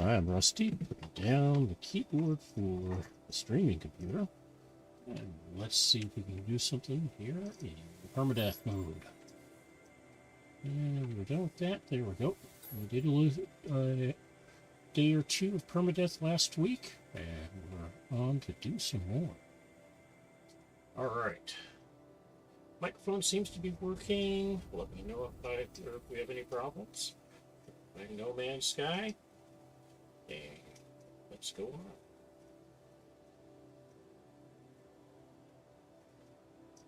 I'm Rusty, putting down the keyboard for the streaming computer. And let's see if we can do something here in Permadeath mode. And we're done with that. There we go. We did lose a day or two of Permadeath last week, and we're on to do some more. Alright. Microphone seems to be working. Let me know if we have any problems. No Man's Sky. And let's go on.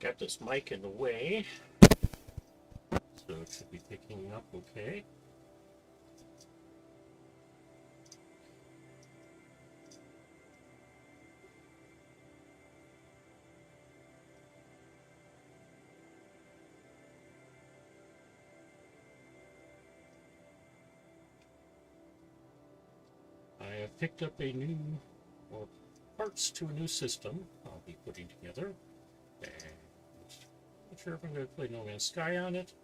Got this mic in the way, so it should be picking up okay. I have picked up a new, or parts to a new system I'll be putting together. And I'm not sure if I'm going to play No Man's Sky on it,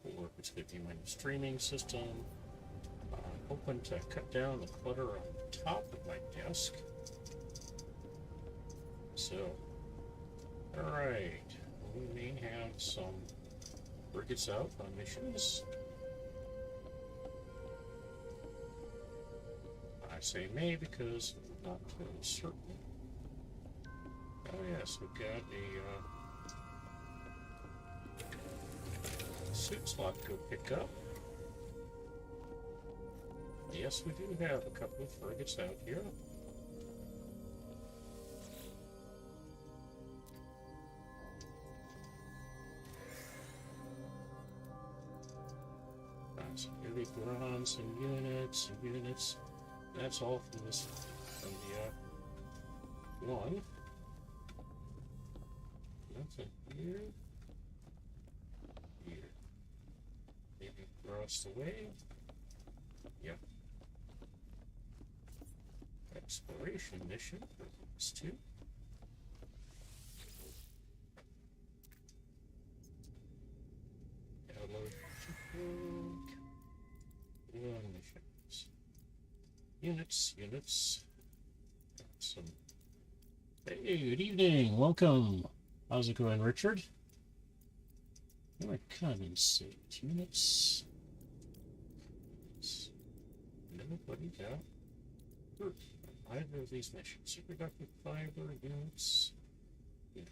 or if it's going to be my new streaming system. I'm hoping to cut down the clutter on the top of my desk. So, alright, we may have some frigates out on missions. I say may because I'm not totally certain. Oh yes, we've got a suit slot to go pick up. Yes, we do have a couple of frigates out here. Some heavy bronze and units. That's all from this, from the one. Nothing here. Here. Maybe across the way. Yep. Exploration mission for these two. Download missions. Units. Some. Hey, good evening. Welcome. How's it going, Richard? Where are common saved units? Nobody got hurt on either of these missions. Superconducting fiber units. Right.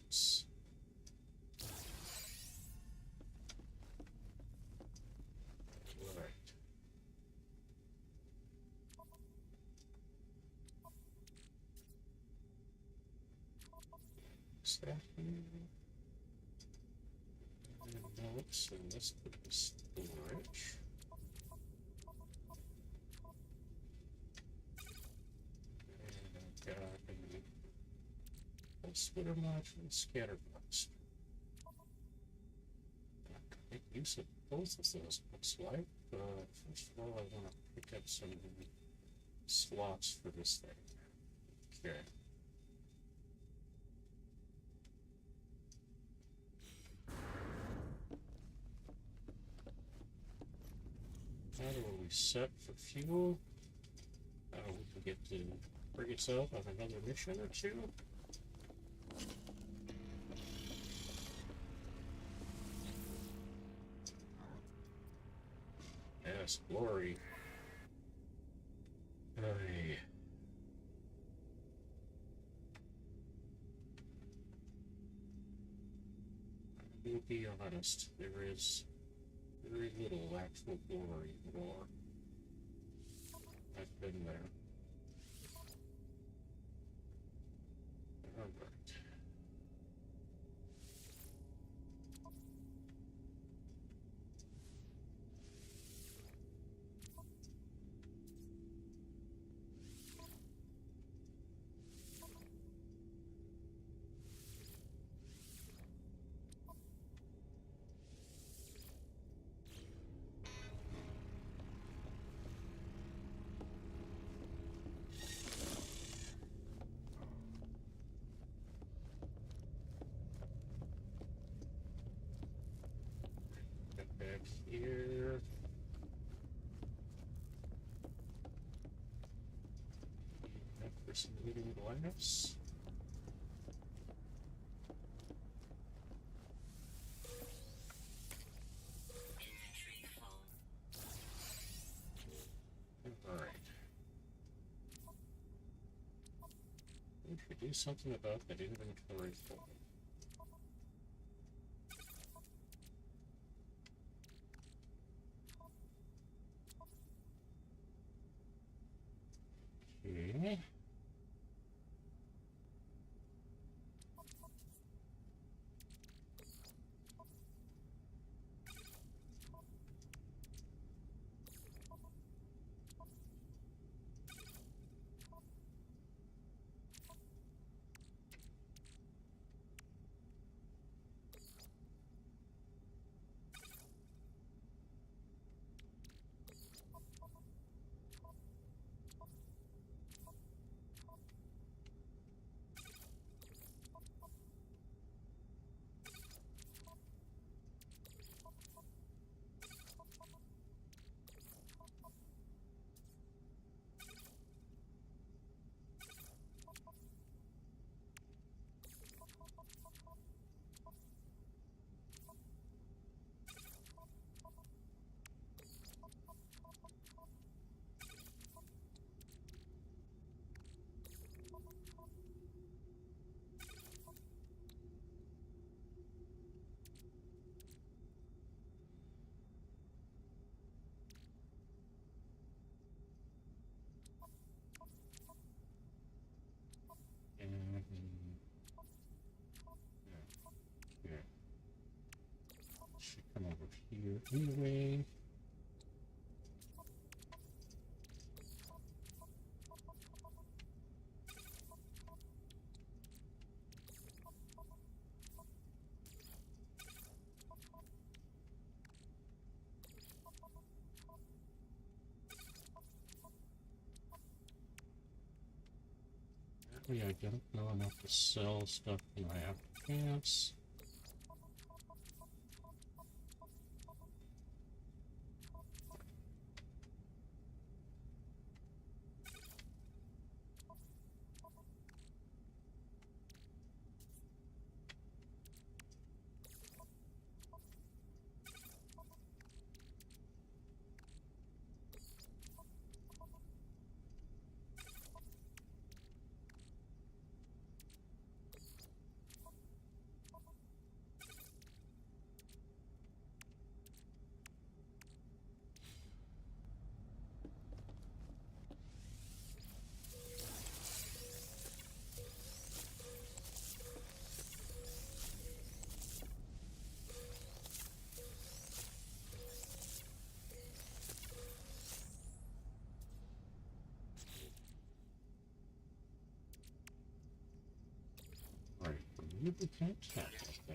Is that here? Notes, and let's put the storage. And I've got a splitter module scatter box. I can make use of both of those, looks like. First of all, I want to pick up some slots for this thing. Okay. Now that we set for fuel, we can get the frigates out on another mission or two. Yes, glory. Hey. I will be honest, there is very little actual glory war. I've been there. Alright. Back here. for some reading glass. Alright. We should do something about that inventory folder. Okay. Yeah. Should come over here anyway. Apparently I don't know enough to sell stuff in my applications. Lubricant, let's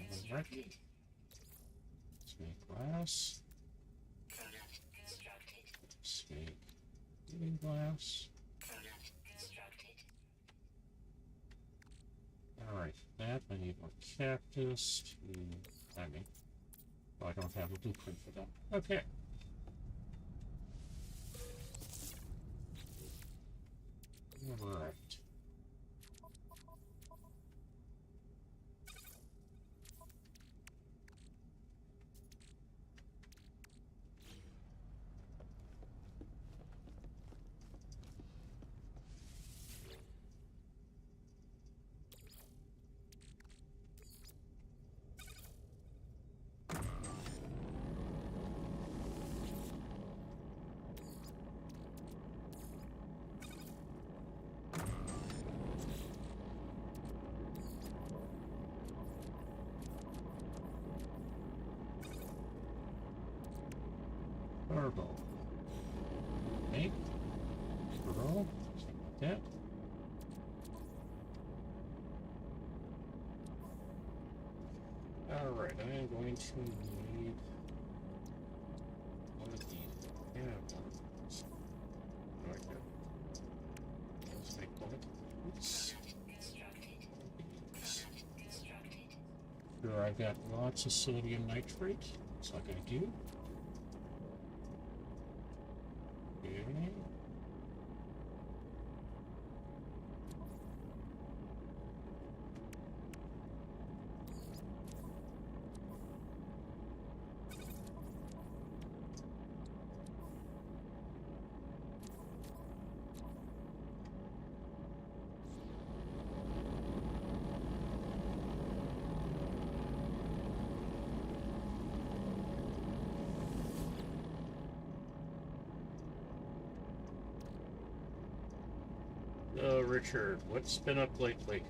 make glass. Let's make heating glass. Alright, that I need more cactus to well, I don't have a blueprint for that. Okay. Alright. Turbo. Okay. Turbo. Something like that. Alright, I am going to need one of these. Yeah, one of these. Like that. Let's make one of these. Sure, I've got lots of sodium nitrate. Looks like I do. Okay. Richard, what's been up lately?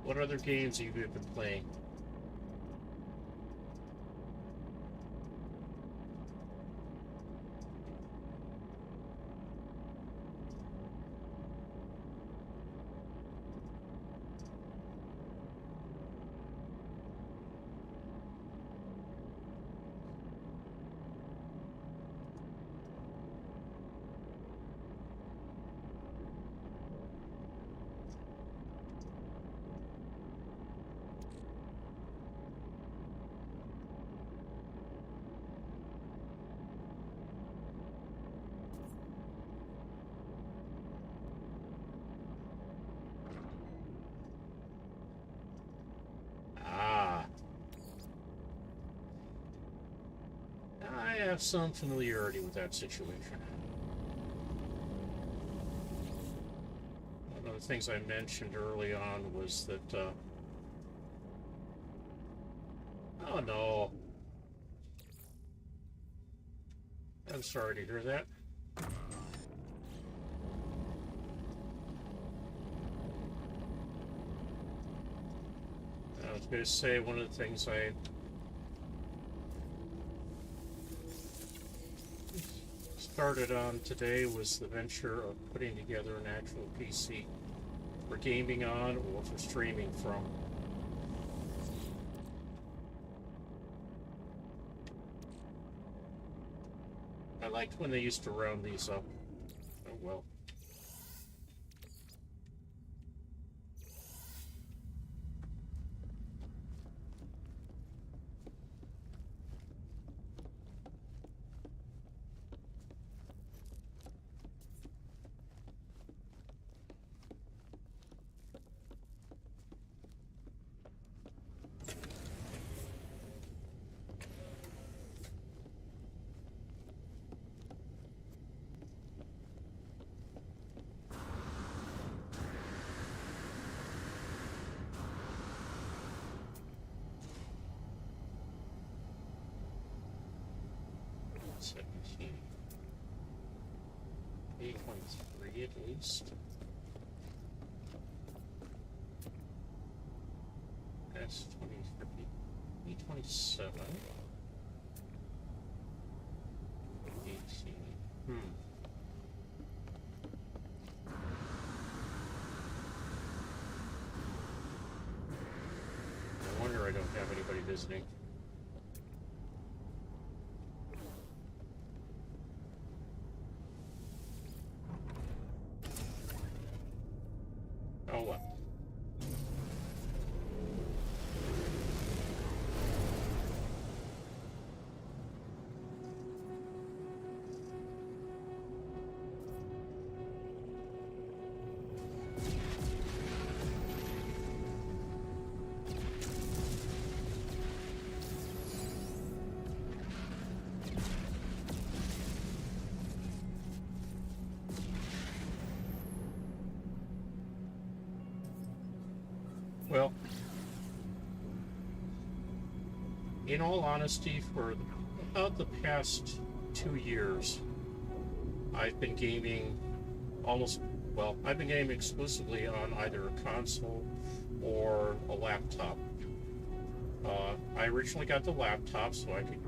What other games have you been playing? Ah, I have some familiarity with that situation. One of the things I mentioned early on was that, oh no, I'm sorry to hear that. I was going to say one of the things I started on today was the venture of putting together an actual PC for gaming on or for streaming from. I liked when they used to round these up. Oh well. A23 at least. S2050. E27. 18. No wonder I don't have anybody visiting. Oh well. Well, in all honesty, for about the past 2 years, I've been gaming I've been gaming exclusively on either a console or a laptop. I originally got the laptop so I could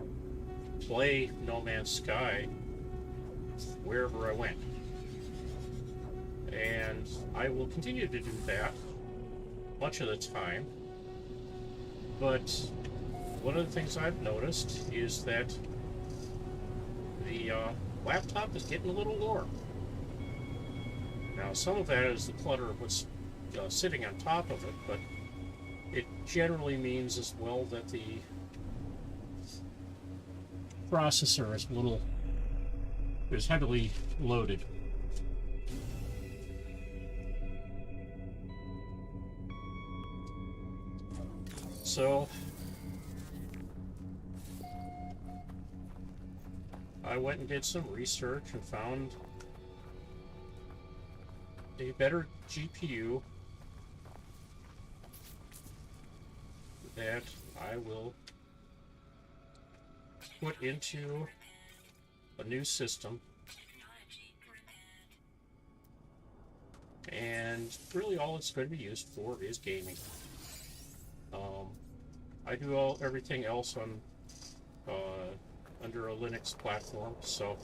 play No Man's Sky wherever I went. And I will continue to do that much of the time. But one of the things I've noticed is that the laptop is getting a little warm. Now, some of that is the clutter of what's sitting on top of it, but it generally means as well that the processor is heavily loaded. So I went and did some research and found a better GPU that I will put into a new system. And really all it's going to be used for is gaming. I do everything else on under a Linux platform, so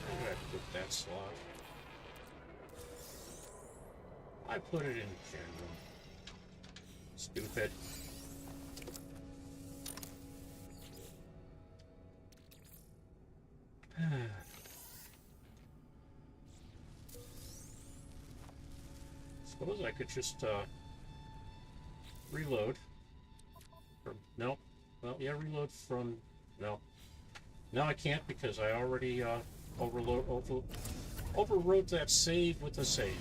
where did I put that slot? I put it in general. Stupid. Suppose I could just reload from no. Well, yeah, reload from no. No, I can't because I already overwrote that save with a save.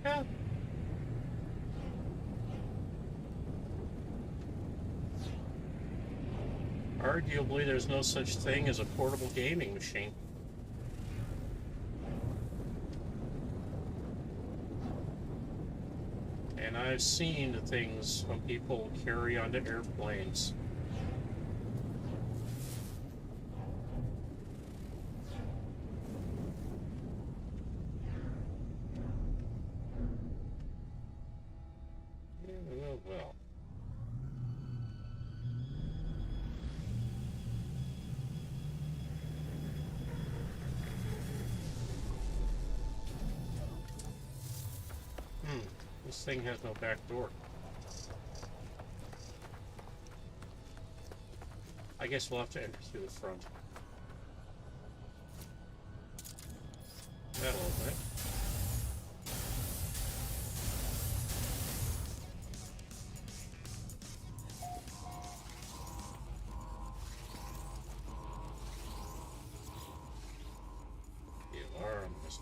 Yeah. Arguably, there's no such thing as a portable gaming machine. And I've seen the things some people carry onto airplanes. Well. This thing has no back door. I guess we'll have to enter through the front. That'll open it.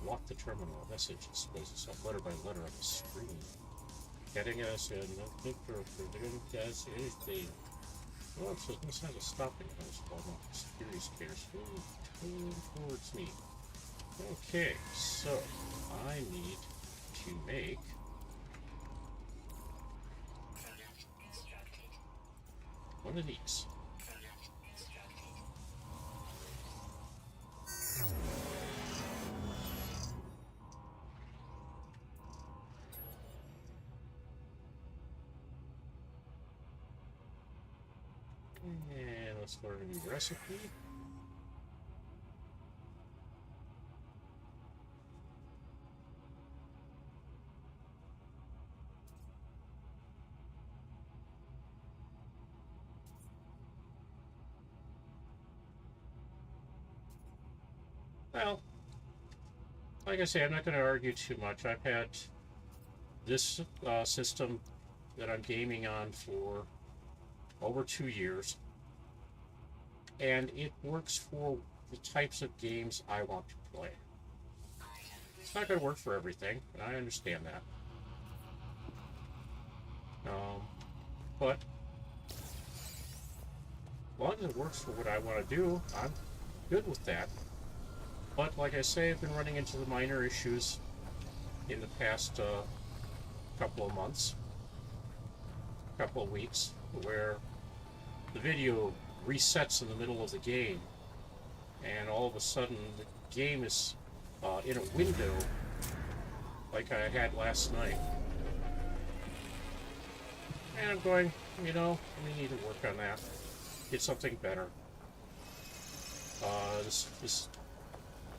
Lock the terminal. Message displays letter by letter on the screen. Getting us in no picture for the gas anything. Well, it says this has a stopping post called mysterious case moving towards me. Okay, so I need to make one of these. And let's learn a new recipe. Well, like I say, I'm not going to argue too much. I've had this system that I'm gaming on for over 2 years, and it works for the types of games I want to play. It's not going to work for everything, and I understand that. But as long as it works for what I want to do, I'm good with that. But like I say, I've been running into the minor issues in the past couple of months, couple of weeks, where the video resets in the middle of the game, and all of a sudden the game is in a window like I had last night. And I'm going, you know, we need to work on that. Get something better. This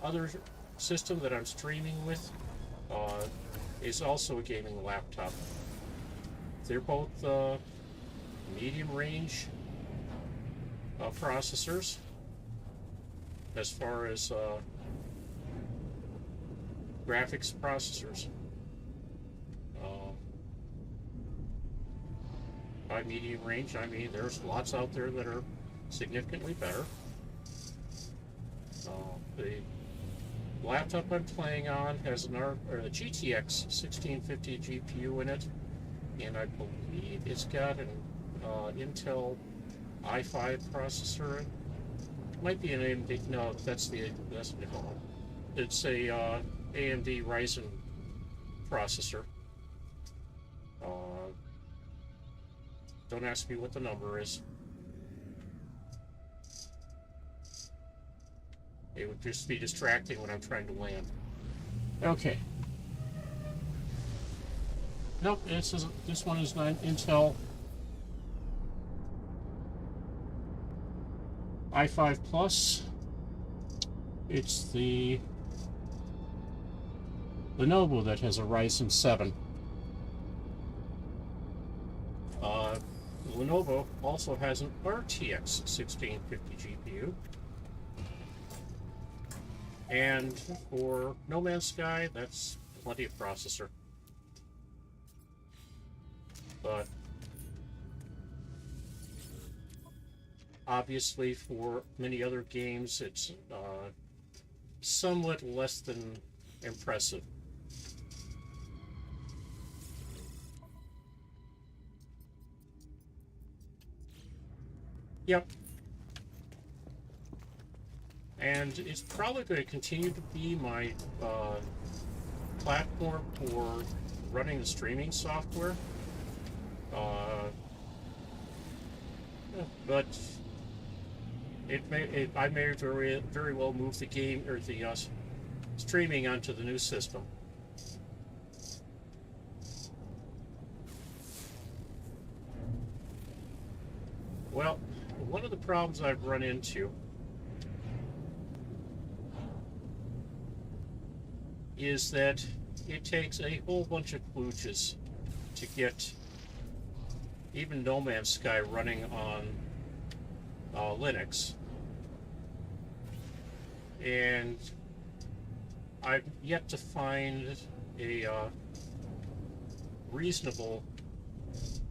other system that I'm streaming with is also a gaming laptop. They're both medium range processors as far as graphics processors. by medium range, I mean there's lots out there that are significantly better. The laptop I'm playing on has a GTX 1650 GPU in it, and I believe it's got an Intel i5 processor. It might be an AMD. No, that's no. It's a AMD Ryzen processor. Don't ask me what the number is. It would just be distracting when I'm trying to land. Okay. Nope, this one is not Intel i5 Plus. It's the Lenovo that has a Ryzen 7. Lenovo also has an RTX 1650 GPU. And for No Man's Sky, that's plenty of processor. But obviously for many other games, it's somewhat less than impressive. Yep. And it's probably going to continue to be my platform for running the streaming software. But I may very well move the game or the streaming onto the new system. Well, one of the problems I've run into is that it takes a whole bunch of kludges to get even No Man's Sky running on Linux. And I've yet to find a reasonable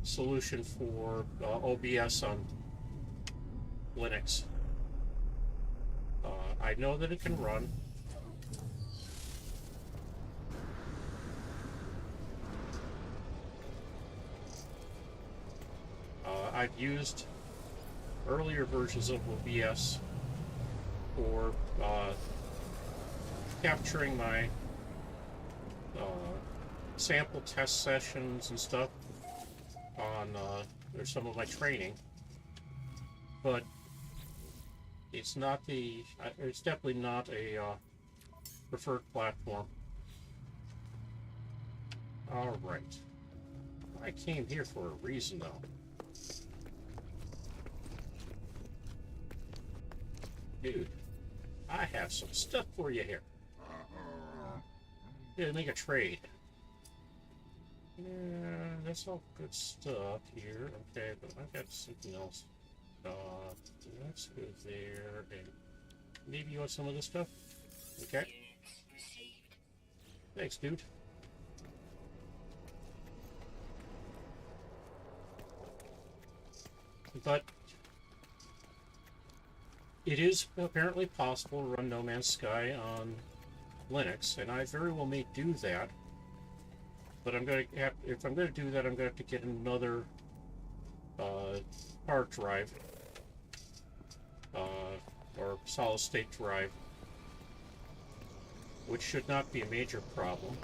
solution for OBS on Linux. I know that it can run. I've used earlier versions of OBS for capturing my sample test sessions and stuff on or some of my training, but it's definitely not a preferred platform. All right, I came here for a reason though. Dude, I have some stuff for you here. Yeah, make a trade. Yeah, that's all good stuff here. Okay, but I've got something else. Let's go there, and maybe you want some of this stuff? Okay. Thanks, dude. But it is apparently possible to run No Man's Sky on Linux, and I very well may do that. But I'm going to have, if I'm going to do that, I'm going to have to get another hard drive or solid state drive, which should not be a major problem.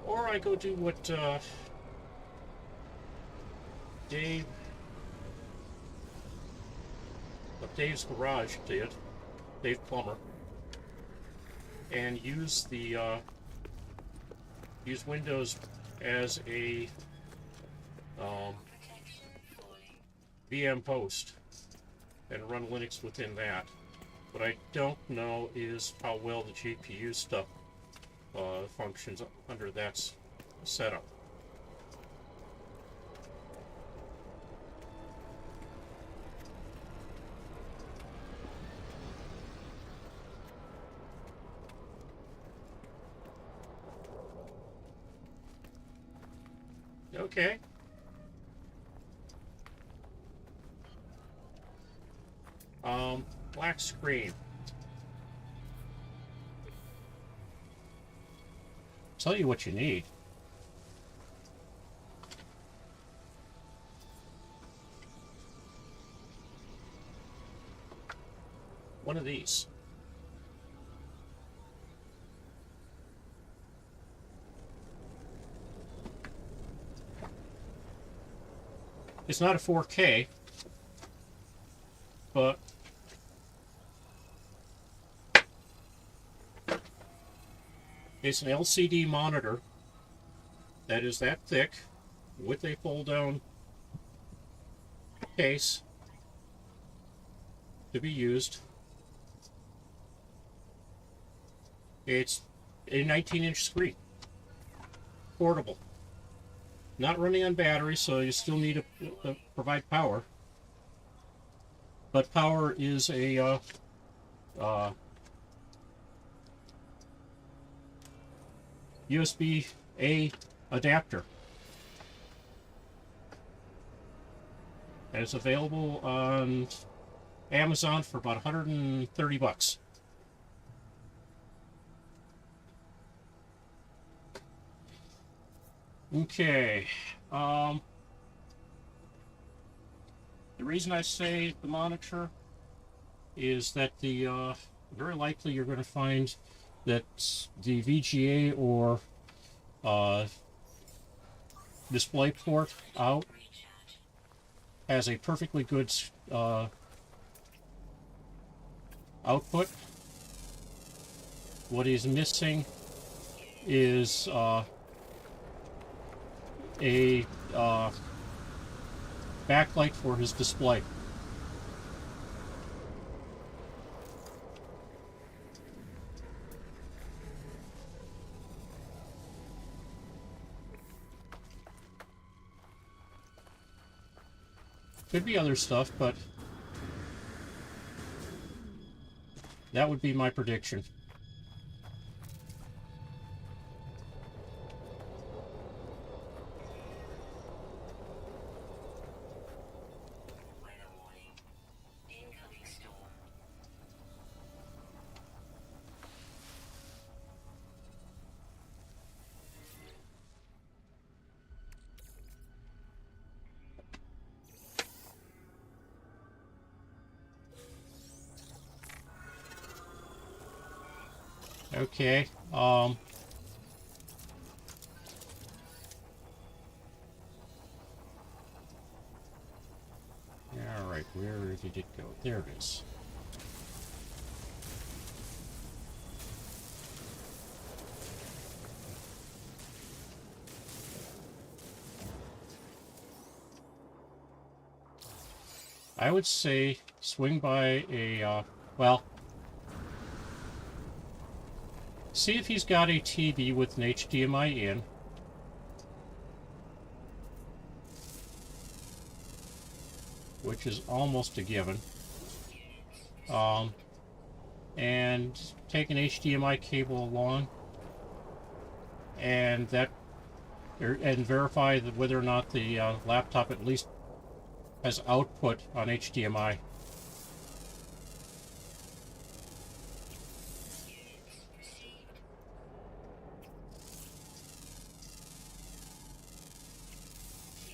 Or I go do what Dave's Garage did, Dave Plummer, and use the use Windows as a VM host and run Linux within that. What I don't know is how well the GPU stuff functions under that setup. Okay. Black screen. Tell you what you need. One of these. It's not a 4K, but it's an LCD monitor that is that thick with a fold-down case to be used. It's a 19-inch screen, portable, not running on battery, so you still need to provide power. But power is a USB-A adapter, and it's available on Amazon for about 130 bucks. Okay, the reason I say the monitor is that the very likely you're going to find that the VGA or display port out has a perfectly good output. What is missing is a backlight for his display. Could be other stuff, but that would be my prediction. Okay, all right, where did it go? There it is. I would say swing by a, well, see if he's got a TV with an HDMI in. Which is almost a given. And take an HDMI cable along, and verify that whether or not the laptop at least has output on HDMI.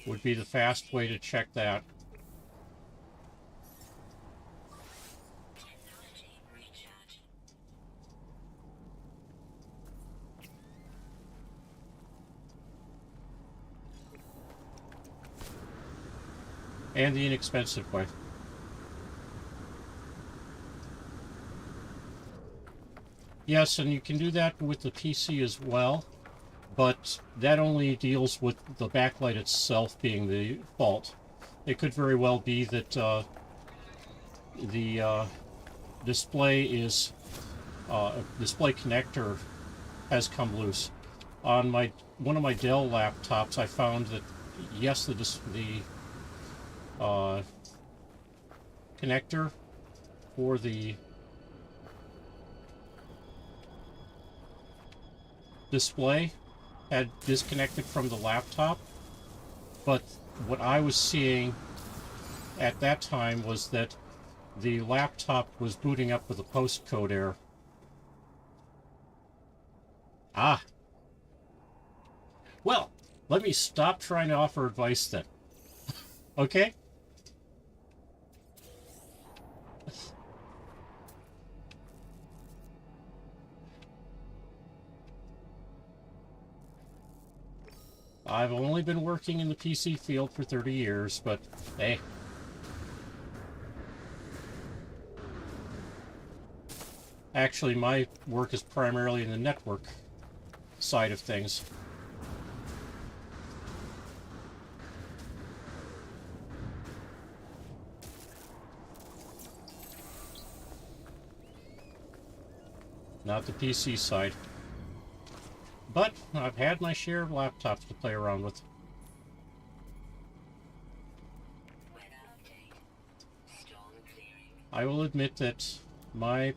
Would be the fast way to check that. And the inexpensive way. Yes, and you can do that with the PC as well, but that only deals with the backlight itself being the fault. It could very well be that the display connector has come loose. On one of my Dell laptops, I found that yes, the connector for the display had disconnected from the laptop, but what I was seeing at that time was that the laptop was booting up with a postcode error. Ah. Well, let me stop trying to offer advice then. Okay? I've only been working in the PC field for 30 years, but hey. Actually, my work is primarily in the network side of things. Not the PC side. But I've had my share of laptops to play around with. I will admit that my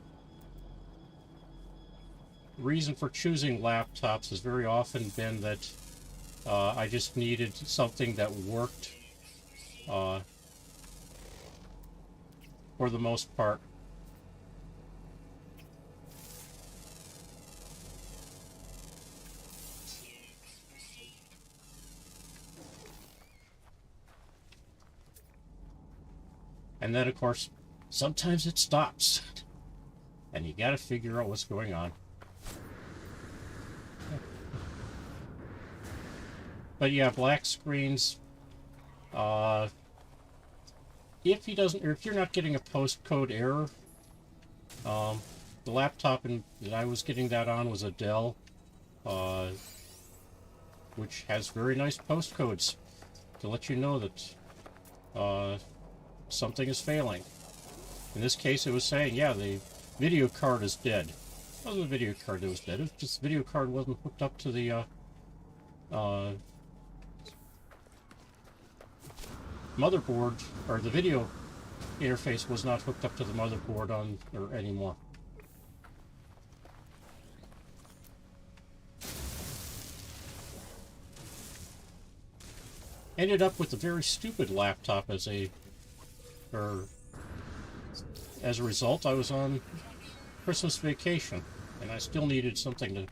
reason for choosing laptops has very often been that I just needed something that worked for the most part. And then, of course, sometimes it stops. And you gotta figure out what's going on. But yeah, black screens. If you're not getting a postcode error, the laptop that I was getting that on was a Dell, which has very nice postcodes to let you know that something is failing. In this case, it was saying, yeah, the video card is dead. It wasn't the video card that was dead. It was just the video card wasn't hooked up to the motherboard, or the video interface was not hooked up to the motherboard anymore. Ended up with a very stupid laptop as a result. I was on Christmas vacation, and I still needed something to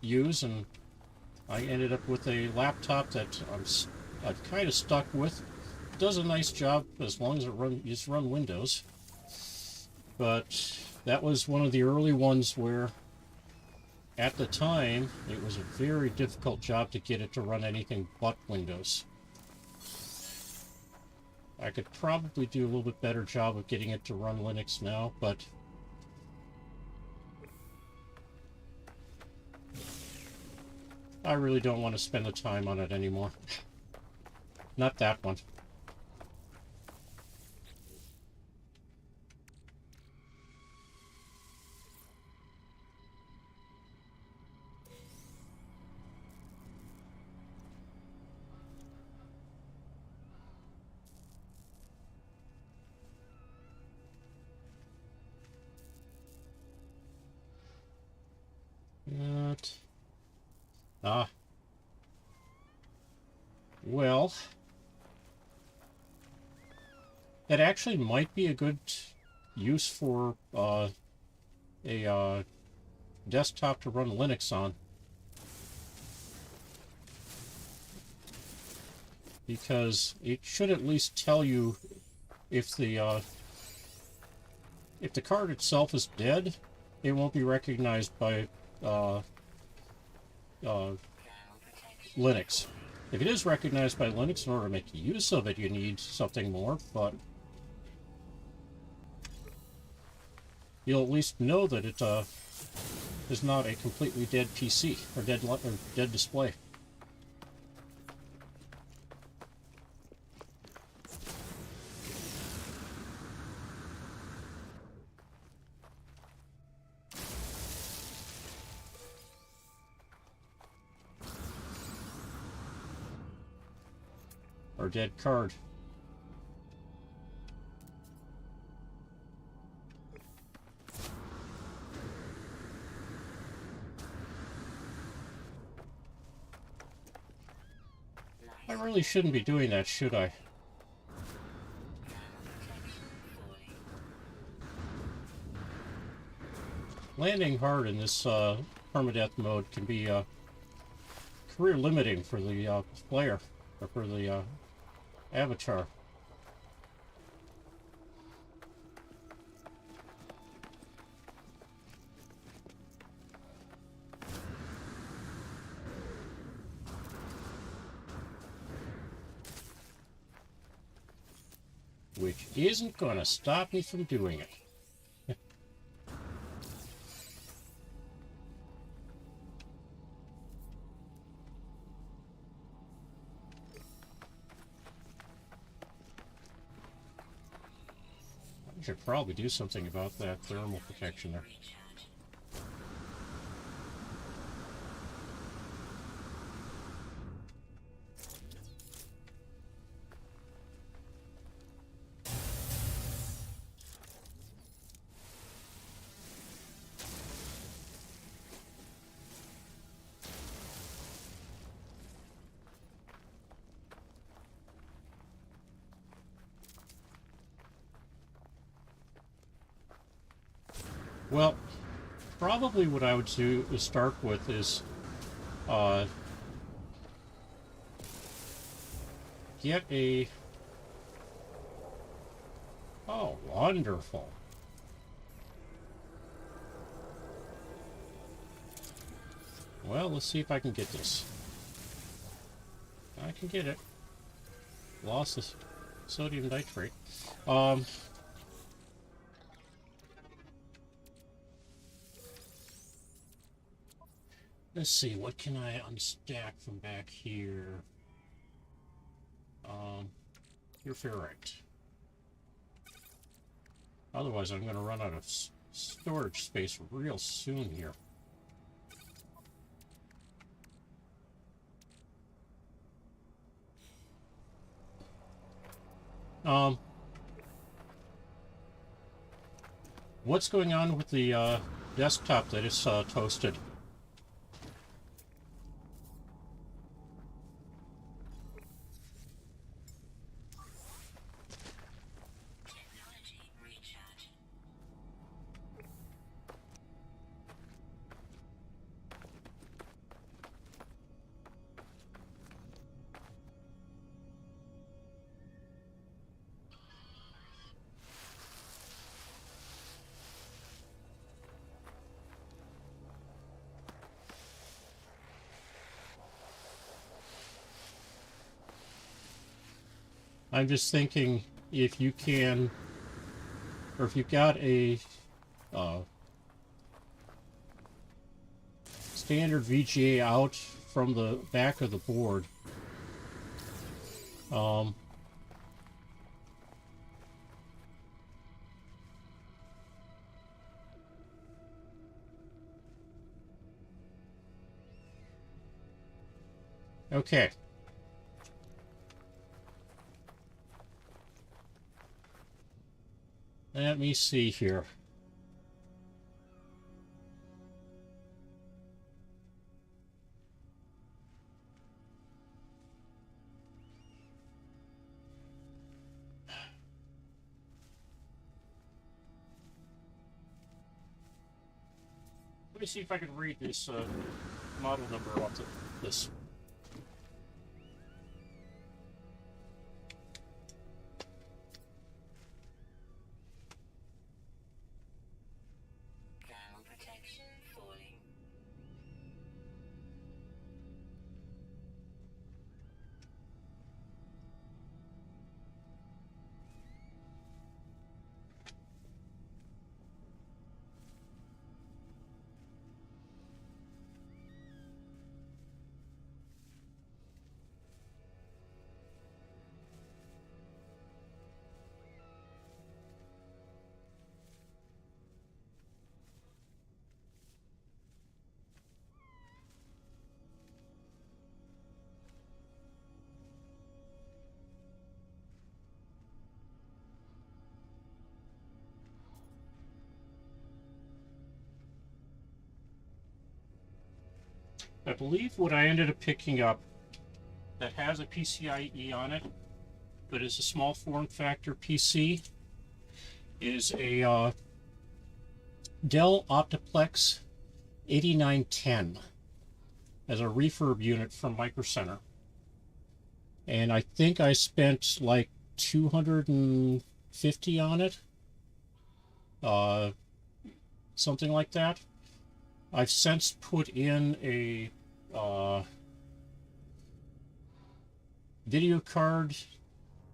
use, and I ended up with a laptop that I've kind of stuck with. It does a nice job as long as you just run Windows. But that was one of the early ones where, at the time, it was a very difficult job to get it to run anything but Windows. I could probably do a little bit better job of getting it to run Linux now, but I really don't want to spend the time on it anymore. Not that one. Well, that actually might be a good use for a desktop to run Linux on. Because it should at least tell you if the card itself is dead, it won't be recognized by Linux. If it is recognized by Linux, in order to make use of it, you need something more, but you'll at least know that it is not a completely dead PC or dead display. Or dead card. I really shouldn't be doing that, should I? landing hard in this permadeath mode can be career limiting for the player, or for the avatar. Which isn't going to stop me from doing it. I should probably do something about that thermal protection there. Well, probably what I would do is start with is get a... Oh, wonderful. Well, let's see if I can get this. I can get it. Lost the sodium nitrate. Let's see, what can I unstack from back here? Your ferrite. Otherwise, I'm going to run out of storage space real soon here. What's going on with the desktop that is toasted? I'm just thinking if you can, or if you've got a standard VGA out from the back of the board, okay. Let me see here. Let me see if I can read this model number off this. I believe what I ended up picking up that has a PCIe on it, but is a small form factor PC, is a Dell Optiplex 8910 as a refurb unit from Micro Center. And I think I spent like $250 on it. Something like that. I've since put in a video card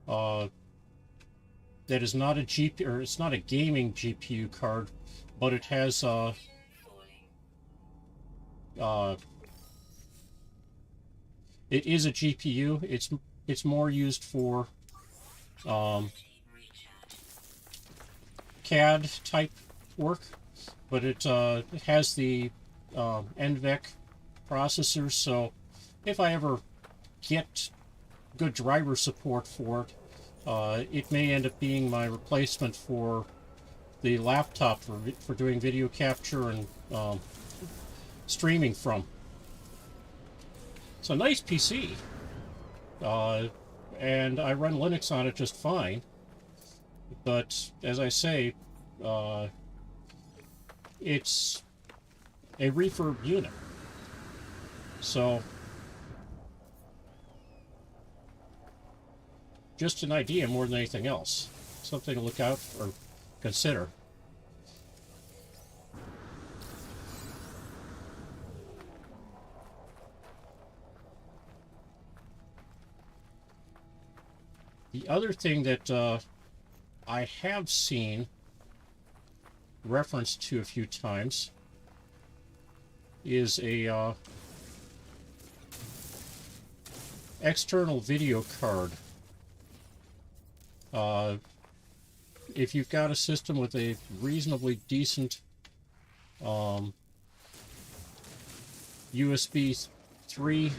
that is not a GPU, or it's not a gaming GPU card, but it has it is a GPU. It's more used for CAD type work, but it has the NVEC processor, so if I ever get good driver support for it, it may end up being my replacement for the laptop for doing video capture and streaming from. It's a nice PC, and I run Linux on it just fine, but as I say, it's a refurb unit, so just an idea more than anything else. Something to look out or consider. The other thing that I have seen referenced to a few times is a external video card. If you've got a system with a reasonably decent USB 3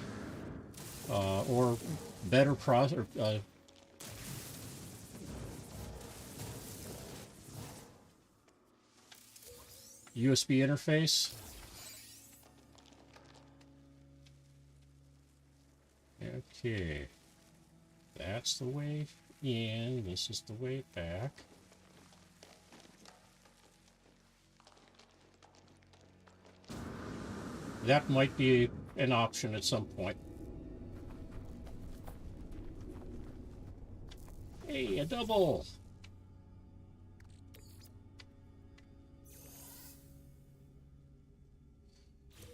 or better processor, USB interface. Okay, that's the way in, this is the way back. That might be an option at some point. Hey, a double!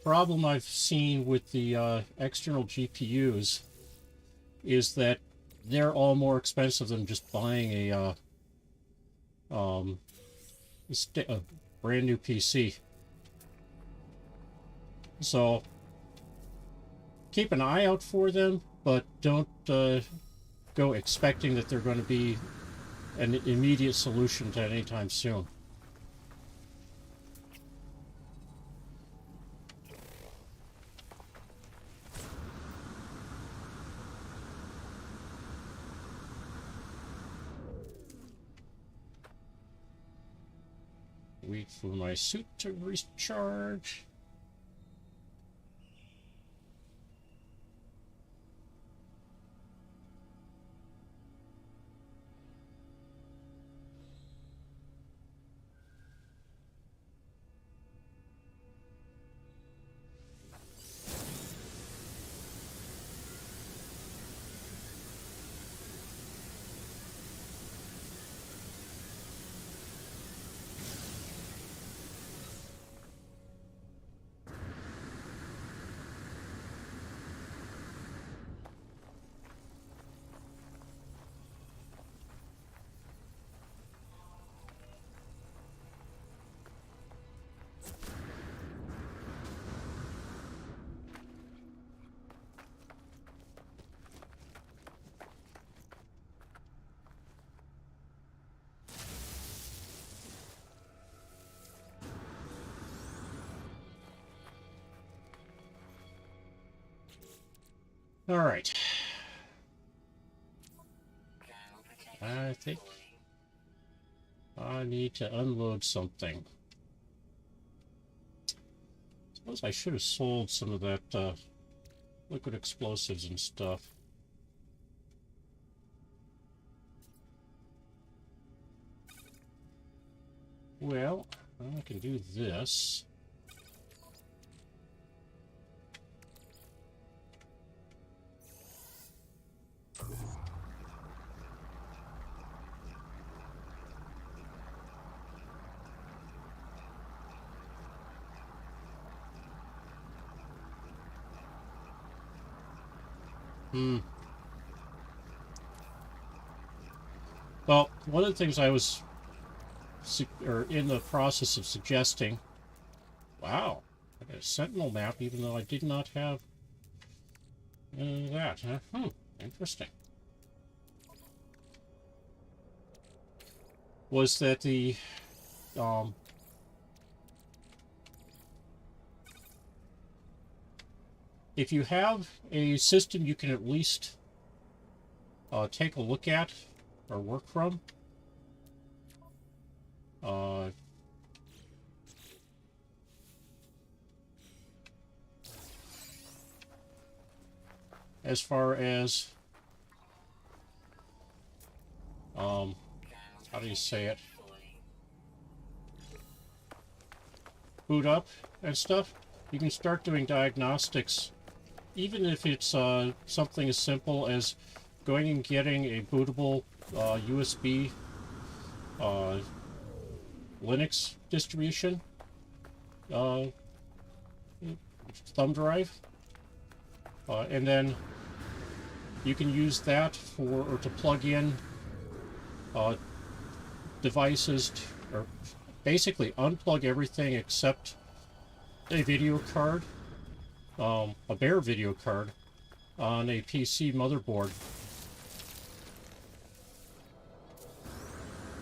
Problem I've seen with the external GPUs is that they're all more expensive than just buying a brand new PC. So keep an eye out for them, but don't go expecting that they're going to be an immediate solution to anytime soon. Wait for my suit to recharge. All right. I think I need to unload something. Suppose I should have sold some of that liquid explosives and stuff. Well, Well, I can do this. Well, one of the things I was in the process of suggesting. Wow, I got a Sentinel map, even though I did not have that. Huh? Interesting. Was that the if you have a system you can at least take a look at or work from, as far as how do you say it? Boot up and stuff, you can start doing diagnostics, even if it's something as simple as going and getting a bootable USB Linux distribution thumb drive, and then you can use that to plug in devices or basically unplug everything except a video card, a bare video card on a PC motherboard,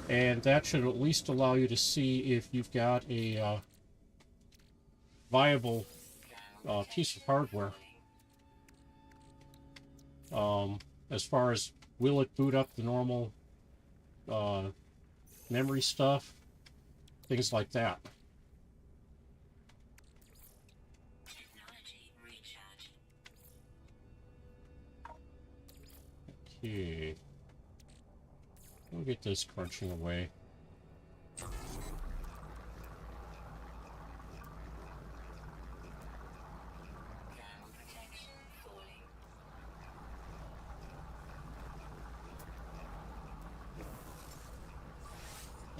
and that should at least allow you to see if you've got a viable piece of hardware. As far as will it boot up the normal memory stuff, things like that. Okay. We'll get this crunching away.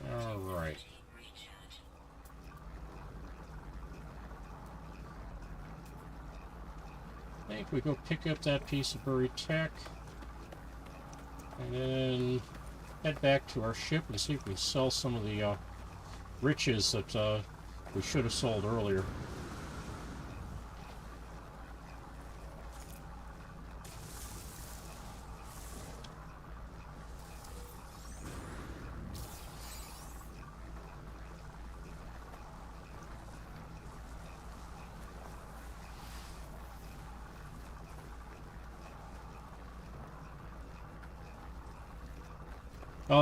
All right. I think we go pick up that piece of buried tech and then head back to our ship and see if we sell some of the riches that we should have sold earlier.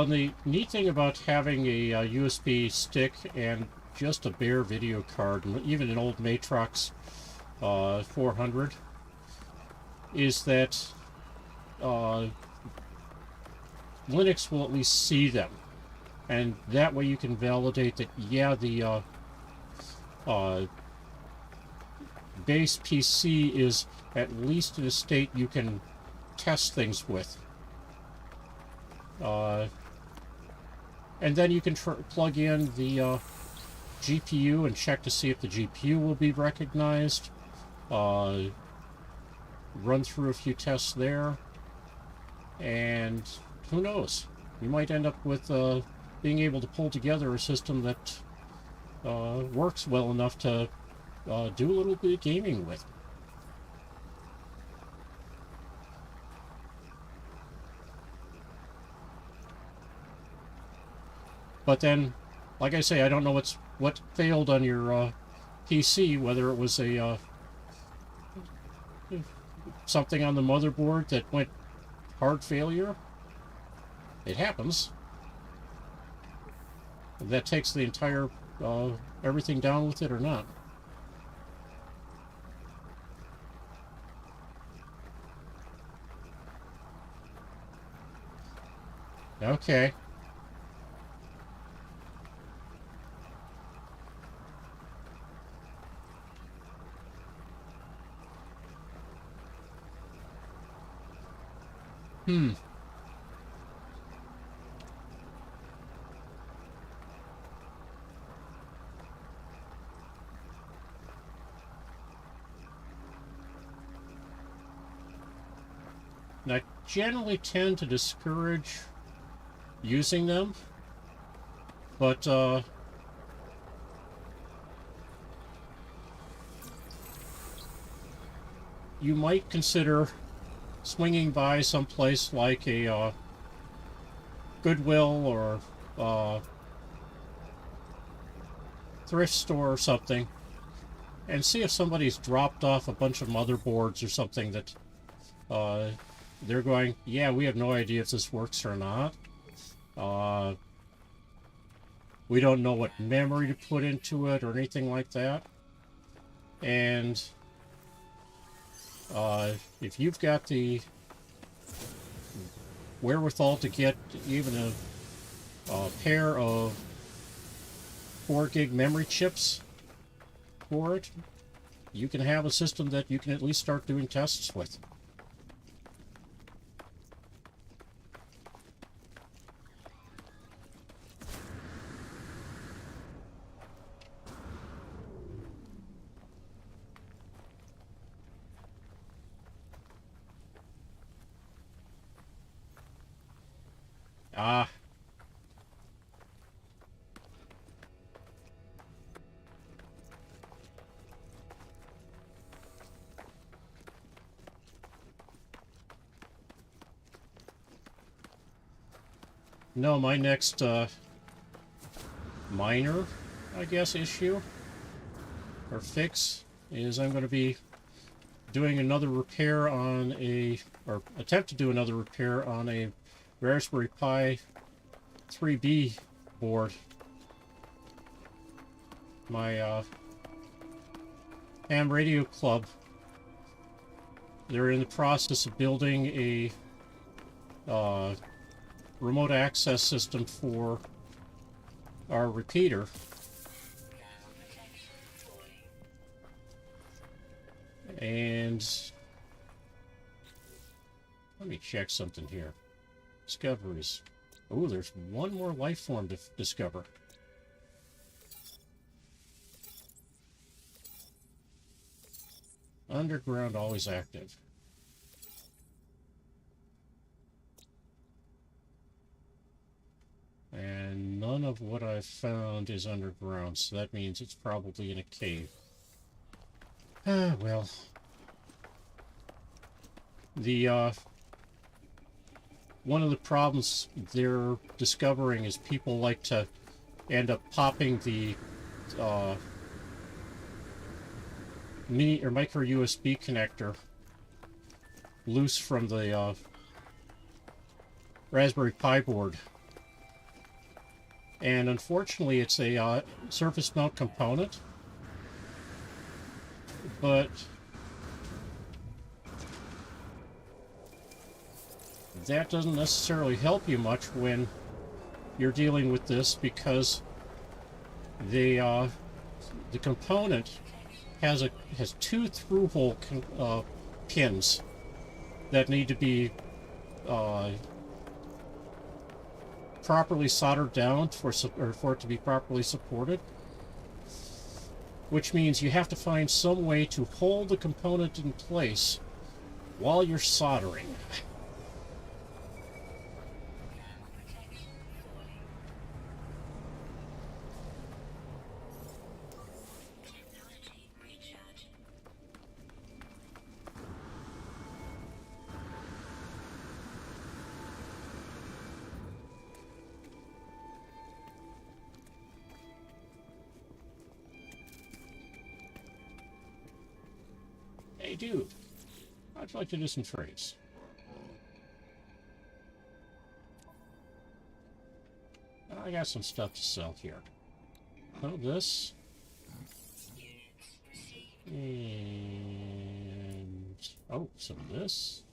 The neat thing about having a USB stick and just a bare video card, and even an old Matrox 400, is that Linux will at least see them, and that way you can validate that, yeah, the base PC is at least in a state you can test things with. And then you can plug in the GPU and check to see if the GPU will be recognized. Run through a few tests there, and who knows? You might end up with being able to pull together a system that works well enough to do a little bit of gaming with. But then, like I say, I don't know what failed on your PC, whether it was a something on the motherboard that went hard failure. It happens. If that takes the entire everything down with it or not. Okay. Hmm. And I generally tend to discourage using them, but you might consider swinging by someplace like a Goodwill or thrift store or something, and see if somebody's dropped off a bunch of motherboards or something that they're going, yeah, we have no idea if this works or not. We don't know what memory to put into it or anything like that. And if you've got the wherewithal to get even a pair of 4 gig memory chips for it, you can have a system that you can at least start doing tests with. Ah. No, my next minor, I guess, issue or fix is I'm going to be doing another repair on or attempt to do another repair on a Raspberry Pi 3B board. My ham radio club, they're in the process of building a remote access system for our repeater. And let me check something here. Discoveries. Oh, there's one more life form to discover. Underground, always active. And none of what I've found is underground, so that means it's probably in a cave. Ah, well. The, one of the problems they're discovering is people like to end up popping the, mini or micro USB connector loose from the, Raspberry Pi board. And unfortunately, it's a surface mount component, but that doesn't necessarily help you much when you're dealing with this, because the component has 2 through-hole pins that need to be properly soldered down for it to be properly supported, which means you have to find some way to hold the component in place while you're soldering. Hey, dude, I'd like to do some trades. I got some stuff to sell here. Oh, this. And... oh, some of this.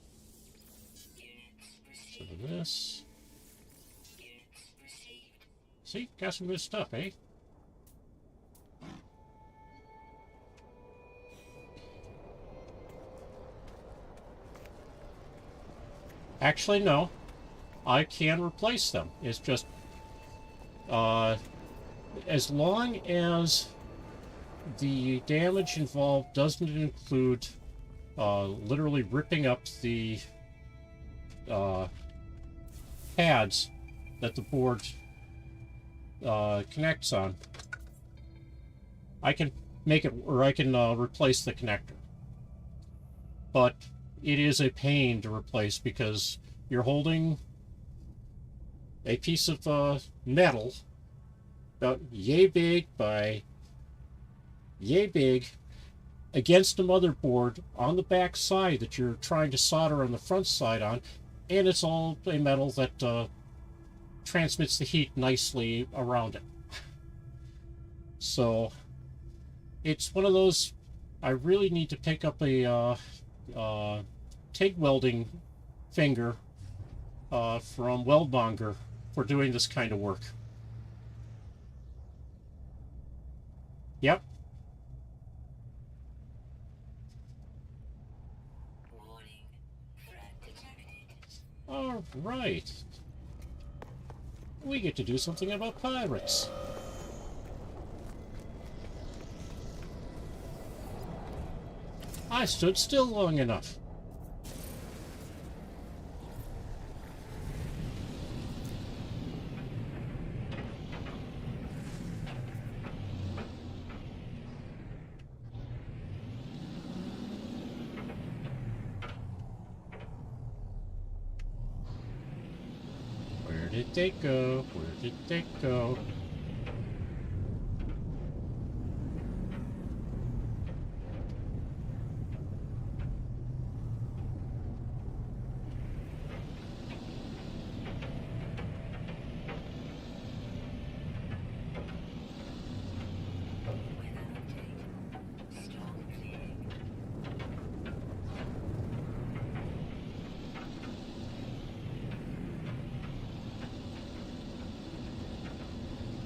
Some of this. See? Got some good stuff, eh? Actually, no. I can replace them. It's just, as long as the damage involved doesn't include literally ripping up the pads that the board connects on, I can make it, or I can replace the connector. But it is a pain to replace because you're holding a piece of metal about yay big by yay big against a motherboard on the back side that you're trying to solder on the front side on, and it's all a metal that transmits the heat nicely around it. So it's one of those, I really need to pick up a TIG welding finger from Weldmonger for doing this kind of work. Yep. All right. We get to do something about pirates. I stood still long enough. Where did they go? Where did they go?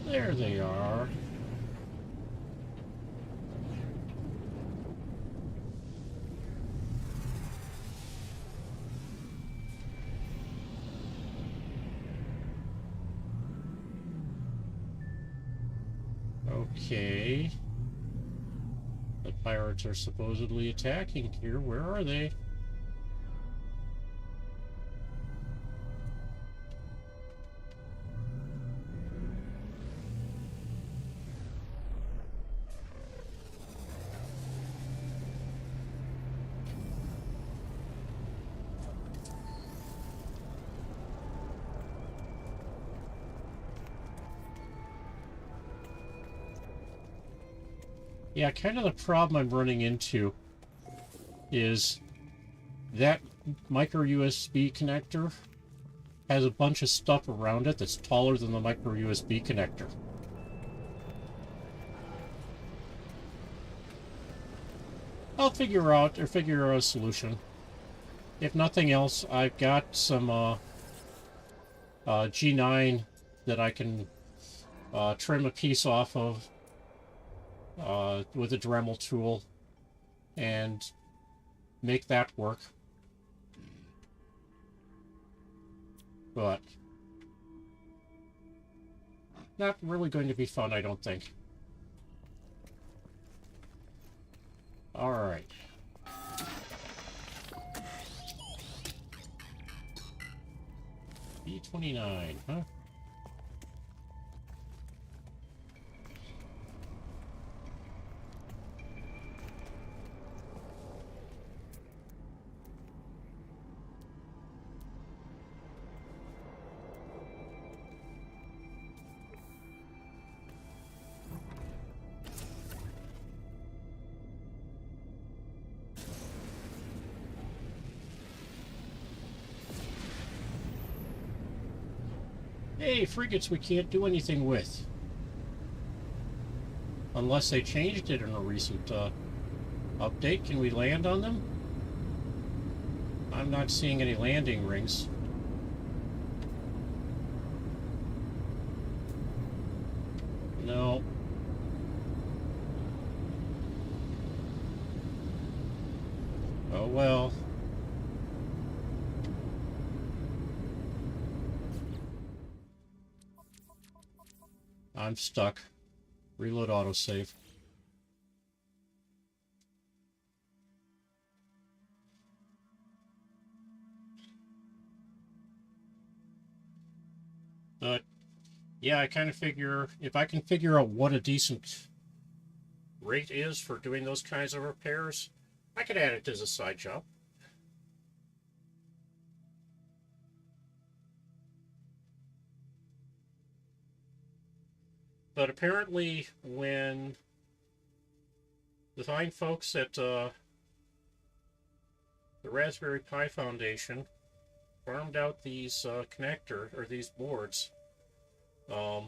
There they are. Okay. The pirates are supposedly attacking here. Where are they? Yeah, kind of the problem I'm running into is that micro USB connector has a bunch of stuff around it that's taller than the micro USB connector. I'll figure out a solution. If nothing else, I've got some G9 that I can trim a piece off of with a Dremel tool and make that work. But not really going to be fun, I don't think. All right. B-29, huh? Hey, frigates we can't do anything with. Unless they changed it in a recent update. Can we land on them? I'm not seeing any landing rings. No. Oh well. I'm stuck. Reload autosave. But yeah, I kind of figure if I can figure out what a decent rate is for doing those kinds of repairs, I could add it as a side job. But apparently, when the fine folks at the Raspberry Pi Foundation farmed out these connector or these boards, a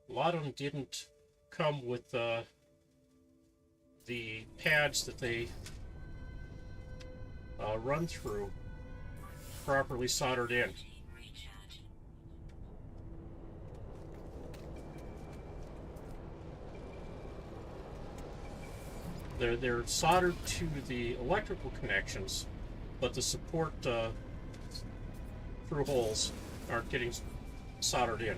lot of them didn't come with the pads that they run through properly soldered in. They're soldered to the electrical connections, but the support through holes aren't getting soldered in.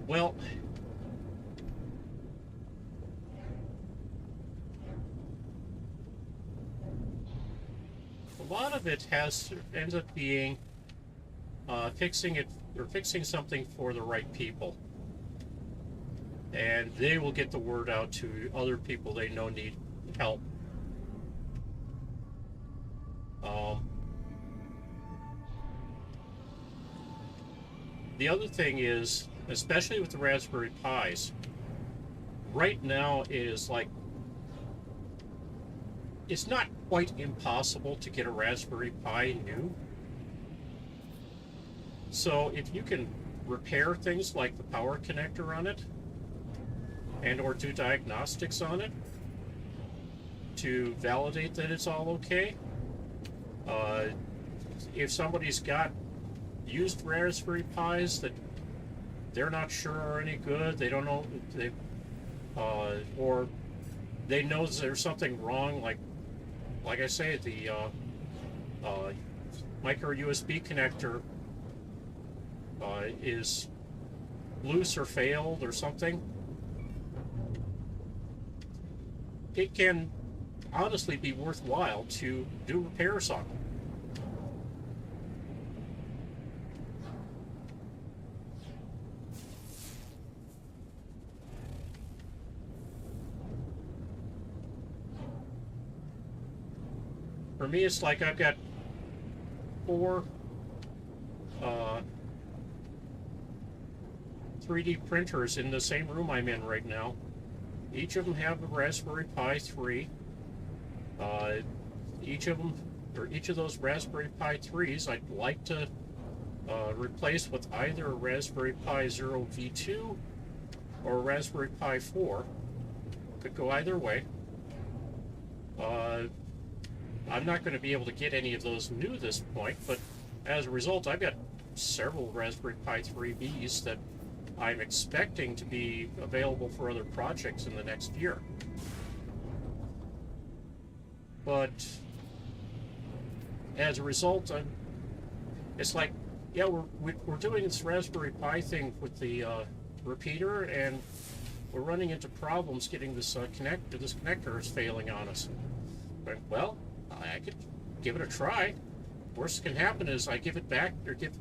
Well, a lot of it ends up being fixing something for the right people, and they will get the word out to other people they know need help. The other thing is, especially with the Raspberry Pis, right now is like, it's not quite impossible to get a Raspberry Pi new. So if you can repair things like the power connector on it and or do diagnostics on it to validate that it's all okay, if somebody's got used Raspberry Pis that they're not sure are any good, they don't know, or they know there's something wrong, like I say, the micro USB connector is loose or failed or something, it can honestly be worthwhile to do repairs on them. For me, it's like I've got 4 3D printers in the same room I'm in right now. Each of them have a Raspberry Pi 3. Each of those Raspberry Pi 3s I'd like to replace with either a Raspberry Pi Zero V2 or a Raspberry Pi 4. Could go either way. I'm not going to be able to get any of those new at this point, but as a result, I've got several Raspberry Pi 3Bs that I'm expecting to be available for other projects in the next year. But as a result, it's like, yeah, we're doing this Raspberry Pi thing with the repeater, and we're running into problems getting this connector. This connector is failing on us. But, well, I could give it a try. Worst that can happen is I give it back, or give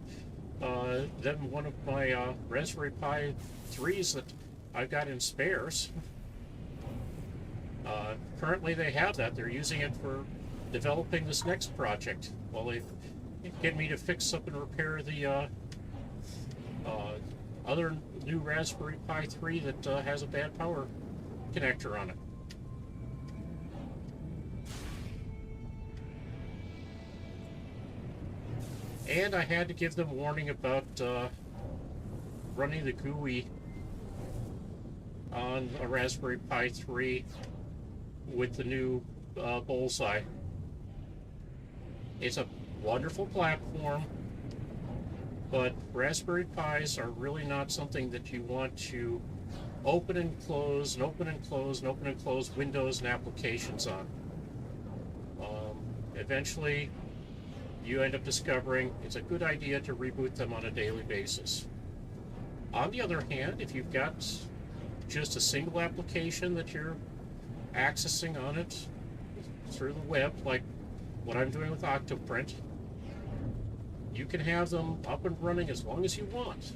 them one of my Raspberry Pi 3s that I've got in spares. Currently, they have that. They're using it for developing this next project. Well, they get me to fix up and repair the other new Raspberry Pi 3 that has a bad power connector on it. And I had to give them warning about running the GUI on a Raspberry Pi 3 with the new Bullseye. It's a wonderful platform, but Raspberry Pis are really not something that you want to open and close and open and close and open and close windows and applications on. Eventually, you end up discovering it's a good idea to reboot them on a daily basis. On the other hand, if you've got just a single application that you're accessing on it through the web, like what I'm doing with Octoprint, you can have them up and running as long as you want.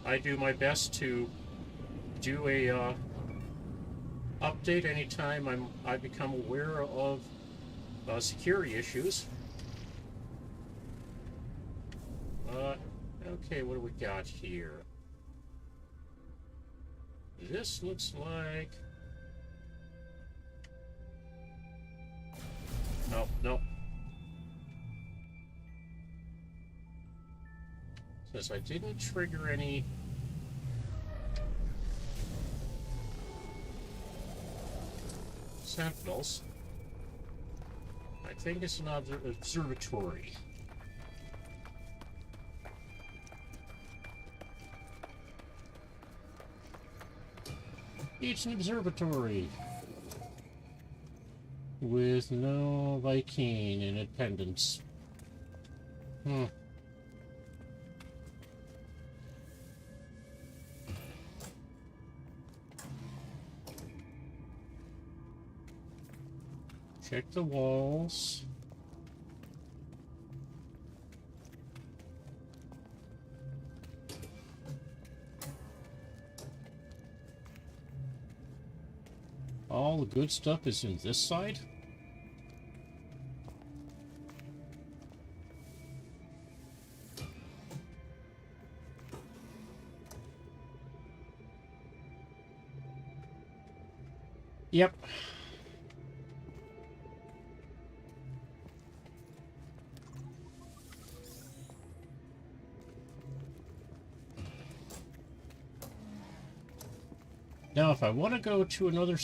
I do my best to do a update anytime I become aware of security issues. Okay, what do we got here? This looks like... Oh, no. Says I didn't trigger any... sentinels. I think it's an observatory. It's an observatory with no Viking in attendance. Check the walls. All the good stuff is in this side. Yep. Now, if I want to go to another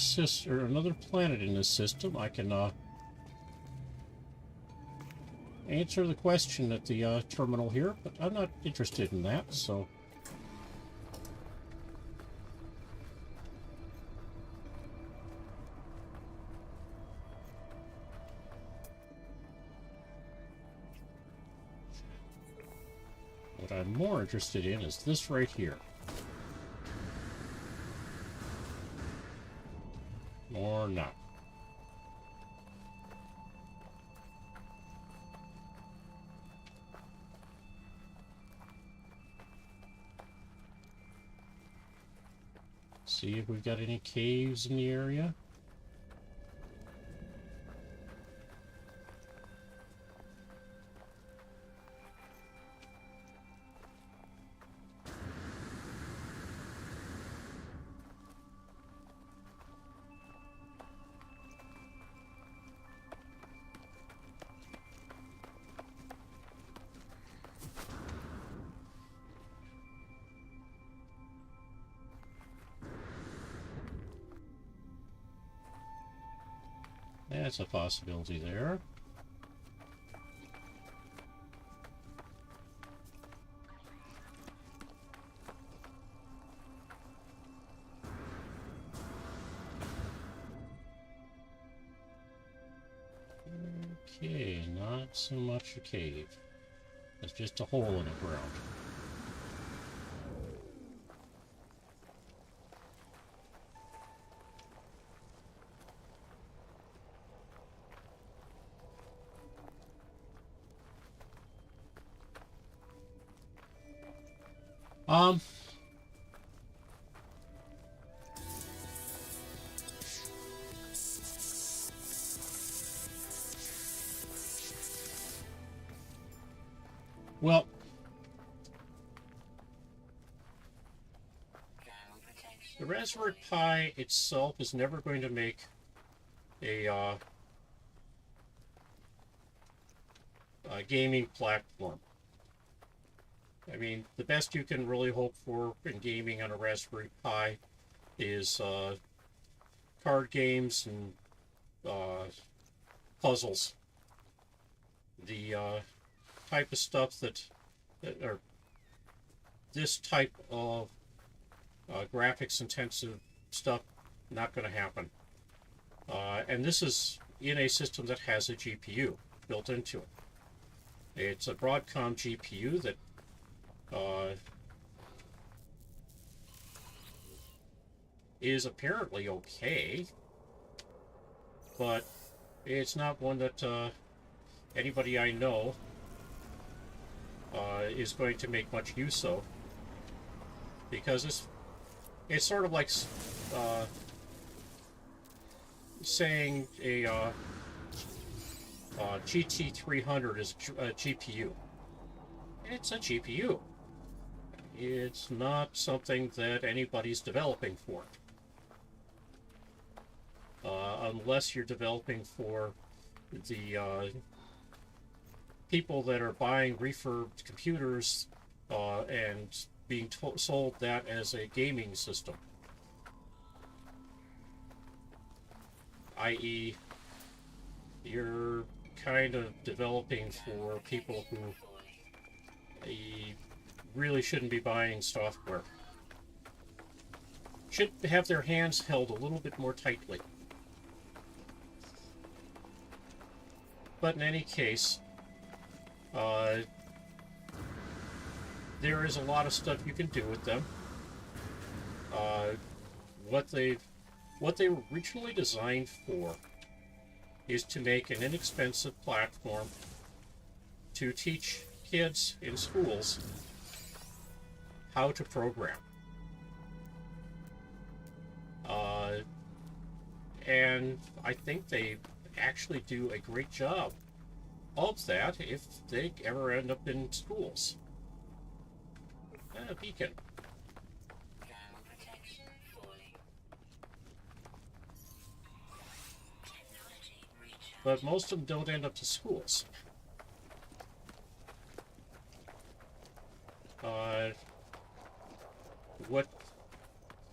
another planet in this system, I can answer the question at the terminal here, but I'm not interested in that, so... What I'm more interested in is this right here. Or not. See if we've got any caves in the area. That's a possibility there. Okay, not so much a cave. It's just a hole in the ground. Um, well, the Raspberry Pi itself is never going to make a gaming platform. I mean, the best you can really hope for in gaming on a Raspberry Pi is card games and puzzles. The type of stuff or this type of graphics intensive stuff, not going to happen. And this is in a system that has a GPU built into it. It's a Broadcom GPU that is apparently okay, but it's not one that anybody I know is going to make much use of, because it's sort of like saying a GT300 is a GPU. It's a GPU. It's not something that anybody's developing for. Unless you're developing for the people that are buying refurbed computers and being sold that as a gaming system. I.e., you're kind of developing for people who really shouldn't be buying software. Should have their hands held a little bit more tightly. But in any case, there is a lot of stuff you can do with them. What they were originally designed for is to make an inexpensive platform to teach kids in schools how to program. And I think they actually do a great job of that if they ever end up in schools. A beacon. But most of them don't end up to schools. What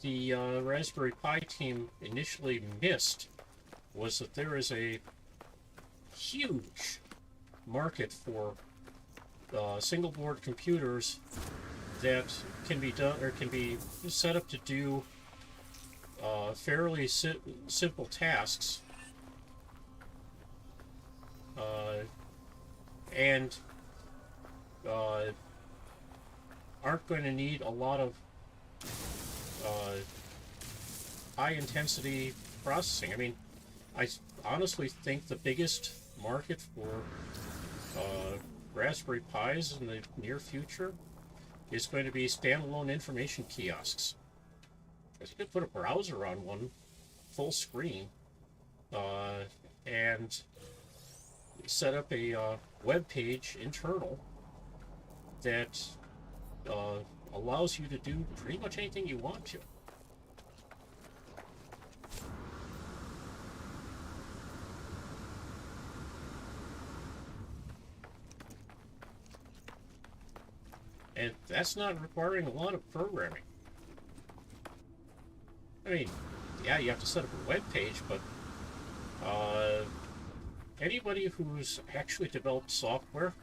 the Raspberry Pi team initially missed was that there is a huge market for single board computers that can be done or can be set up to do fairly simple tasks, and aren't going to need a lot of high intensity processing. I mean, I honestly think the biggest market for Raspberry Pis in the near future is going to be standalone information kiosks. Because you could put a browser on one, full screen, and set up a web page internal that allows you to do pretty much anything you want to. And that's not requiring a lot of programming. I mean, yeah, you have to set up a web page, but anybody who's actually developed software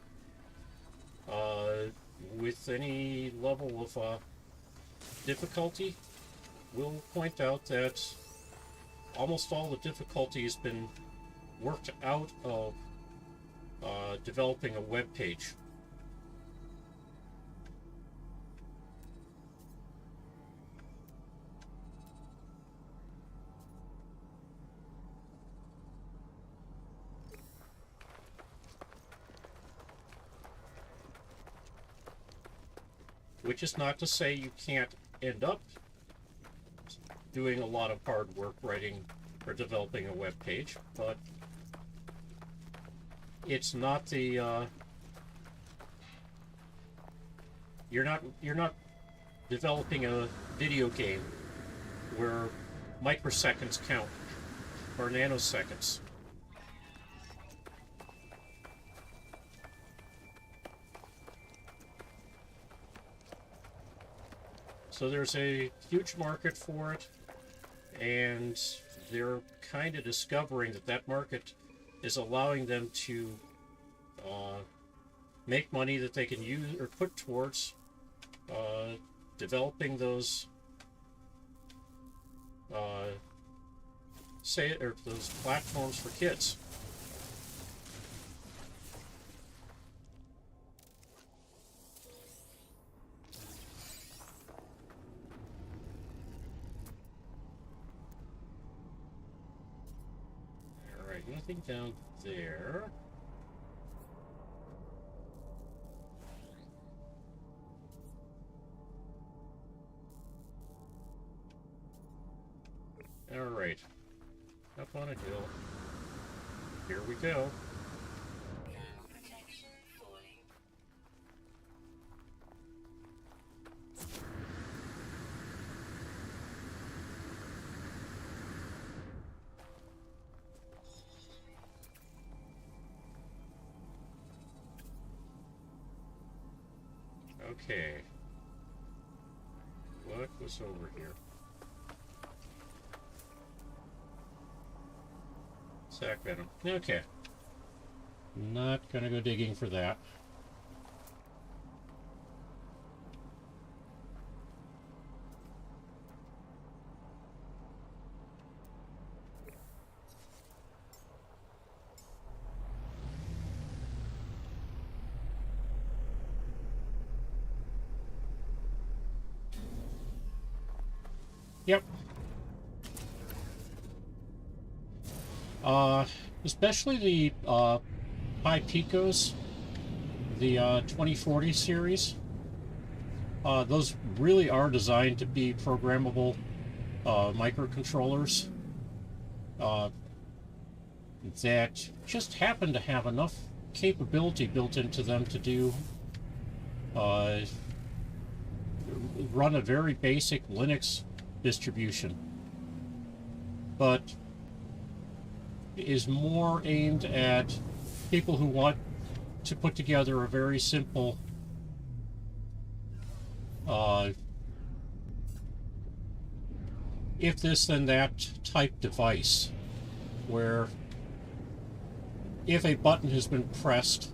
with any level of difficulty will point out that almost all the difficulty has been worked out of developing a web page. which is not to say you can't end up doing a lot of hard work writing or developing a web page, but it's not the you're not developing a video game where microseconds count or nanoseconds. So there's a huge market for it, and they're kind of discovering that that market is allowing them to make money that they can use or put towards developing those those platforms for kids. All right, nothing down there. All right, up on a hill. Here we go. Okay. What was over here? Sac venom. Okay. Not gonna go digging for that. Yep. Especially the high picos, the 2040 series. Those really are designed to be programmable microcontrollers that just happen to have enough capability built into them to do run a very basic Linux distribution, but is more aimed at people who want to put together a very simple if this then that type device, where if a button has been pressed,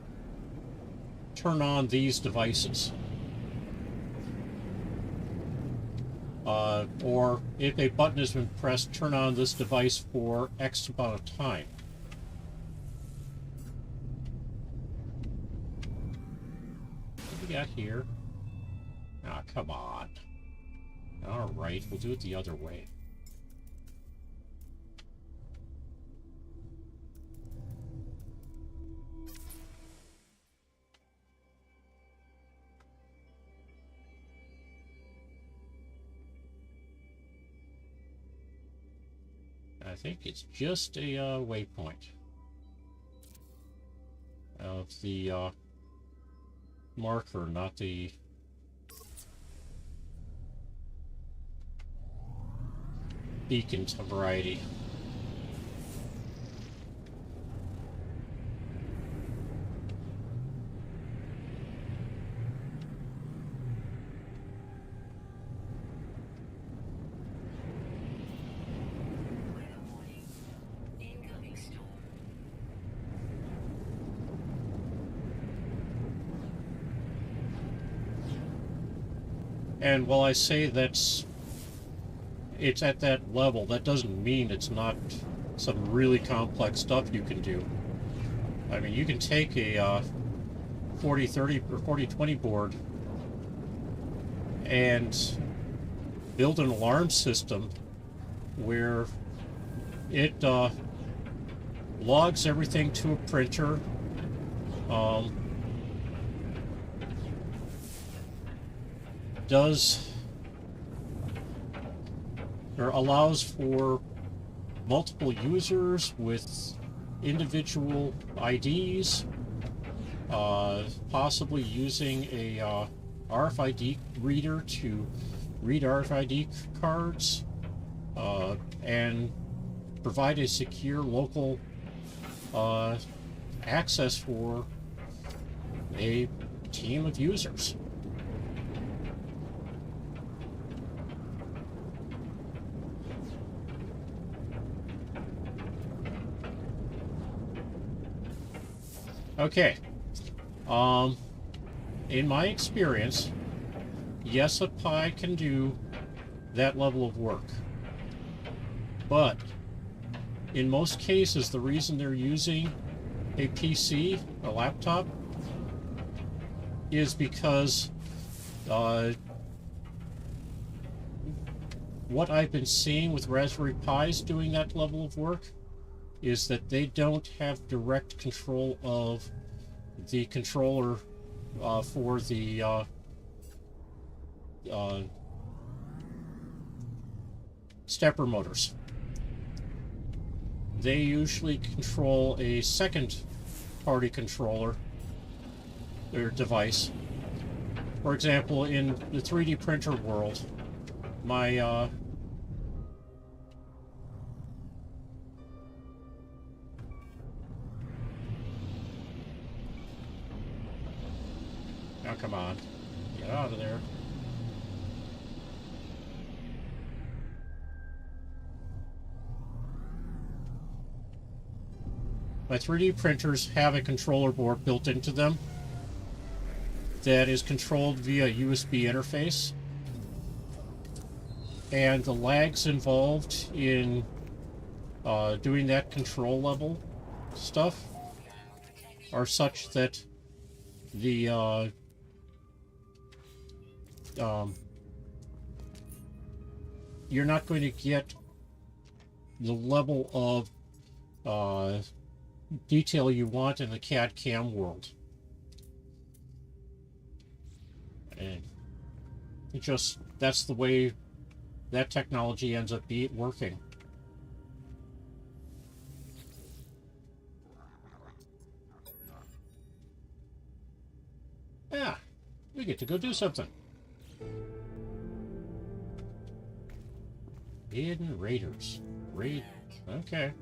turn on these devices. Or if a button has been pressed, turn on this device for X amount of time. What do we got here? Ah, come on. Alright, we'll do it the other way. I think it's just a waypoint of the marker, not the beacon variety. And while I say it's at that level, that doesn't mean it's not some really complex stuff you can do. I mean, you can take a 4030 or 4020 board and build an alarm system where it logs everything to a printer, does or allows for multiple users with individual IDs, possibly using a RFID reader to read RFID cards, and provide a secure local access for a team of users. Okay. In my experience, yes, a Pi can do that level of work. But in most cases, the reason they're using a PC, a laptop, is because what I've been seeing with Raspberry Pis doing that level of work is that they don't have direct control of the controller for the stepper motors. They usually control a second party controller or device. For example, in the 3D printer world, my oh, come on. Get out of there. My 3D printers have a controller board built into them that is controlled via USB interface. And the lags involved in doing that control level stuff are such that the you're not going to get the level of detail you want in the CAD CAM world. And it just, that's the way that technology ends up working. Yeah, we get to go do something. Hidden Raiders. Raid. Okay.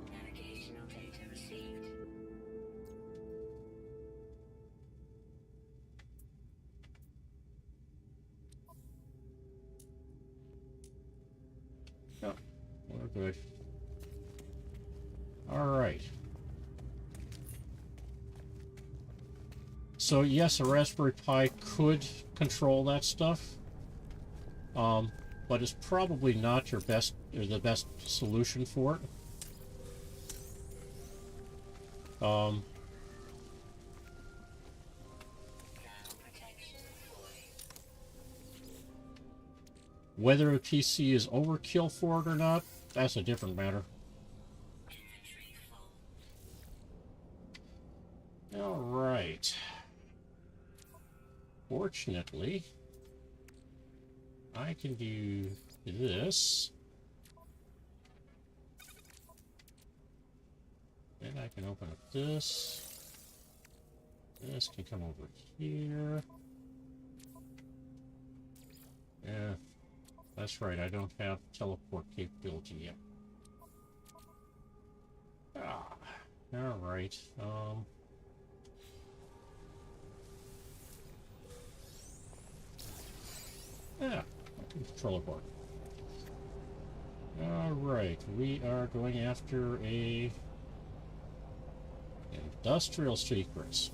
Oh, we're good. All right. So yes, a Raspberry Pi could control that stuff, but it's probably not your best or the best solution for it. Whether a PC is overkill for it or not, that's a different matter. All right. Fortunately, I can do this. And I can open up this. This can come over here. Yeah, that's right. I don't have teleport capability yet. Ah, all right. Yeah, controller board. All right, we are going after a industrial secrets.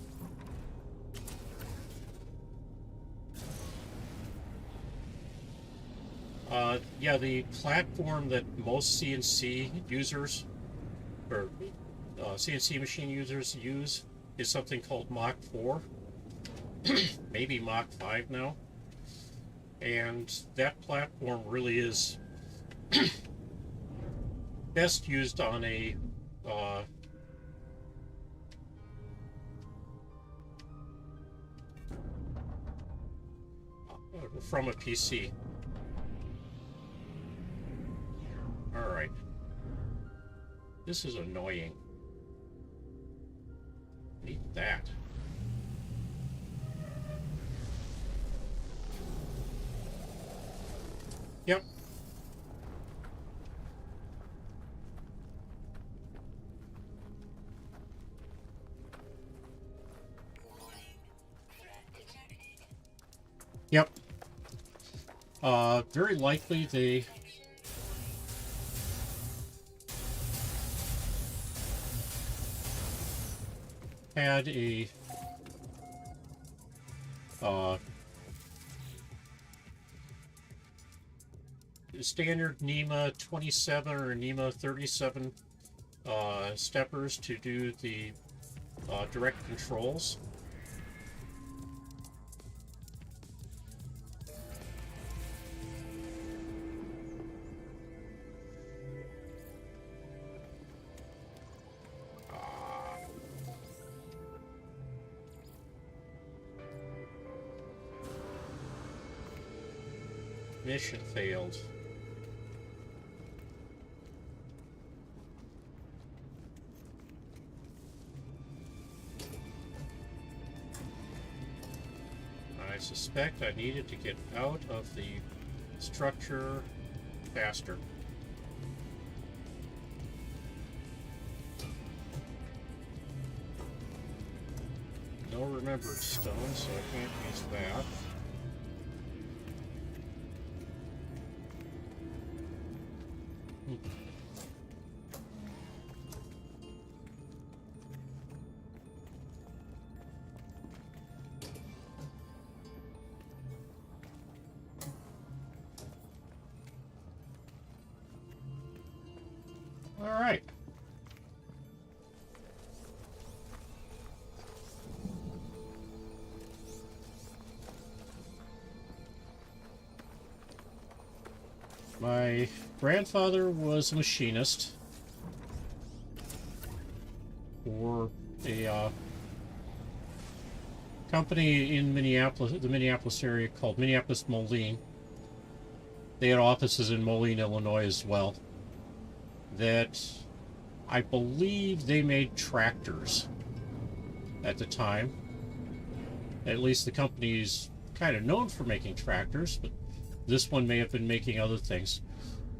Yeah, the platform that most CNC users or CNC machine users use is something called Mach 4, maybe Mach 5 now. And that platform really is best used on a from a PC. All right. This is annoying. Need that. Yep. Yep. Very likely they had a standard NEMA 27 or NEMA 37 steppers to do the direct controls. Mission failed. I suspect I needed to get out of the structure faster. No remembered stone, so I can't use that. All right. My grandfather was a machinist for a company in Minneapolis, the Minneapolis area called Minneapolis Moline. They had offices in Moline, Illinois as well. That I believe they made tractors at the time. At least the company's kind of known for making tractors, but this one may have been making other things.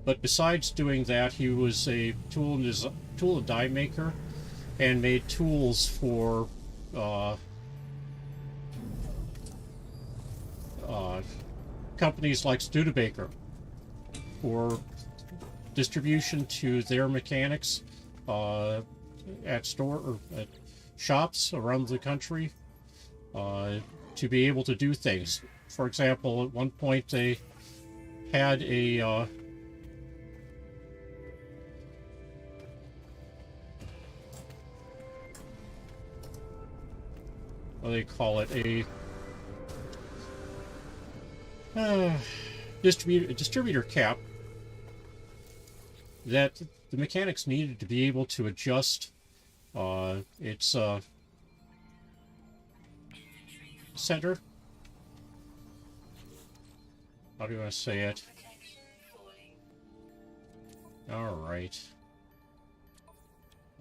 But besides doing that, he was a tool and die maker and made tools for companies like Studebaker for distribution to their mechanics at shops around the country to be able to do things. For example, at one point they had a what do they call it? A distributor cap that the mechanics needed to be able to adjust its center. How do you want to say it? All right.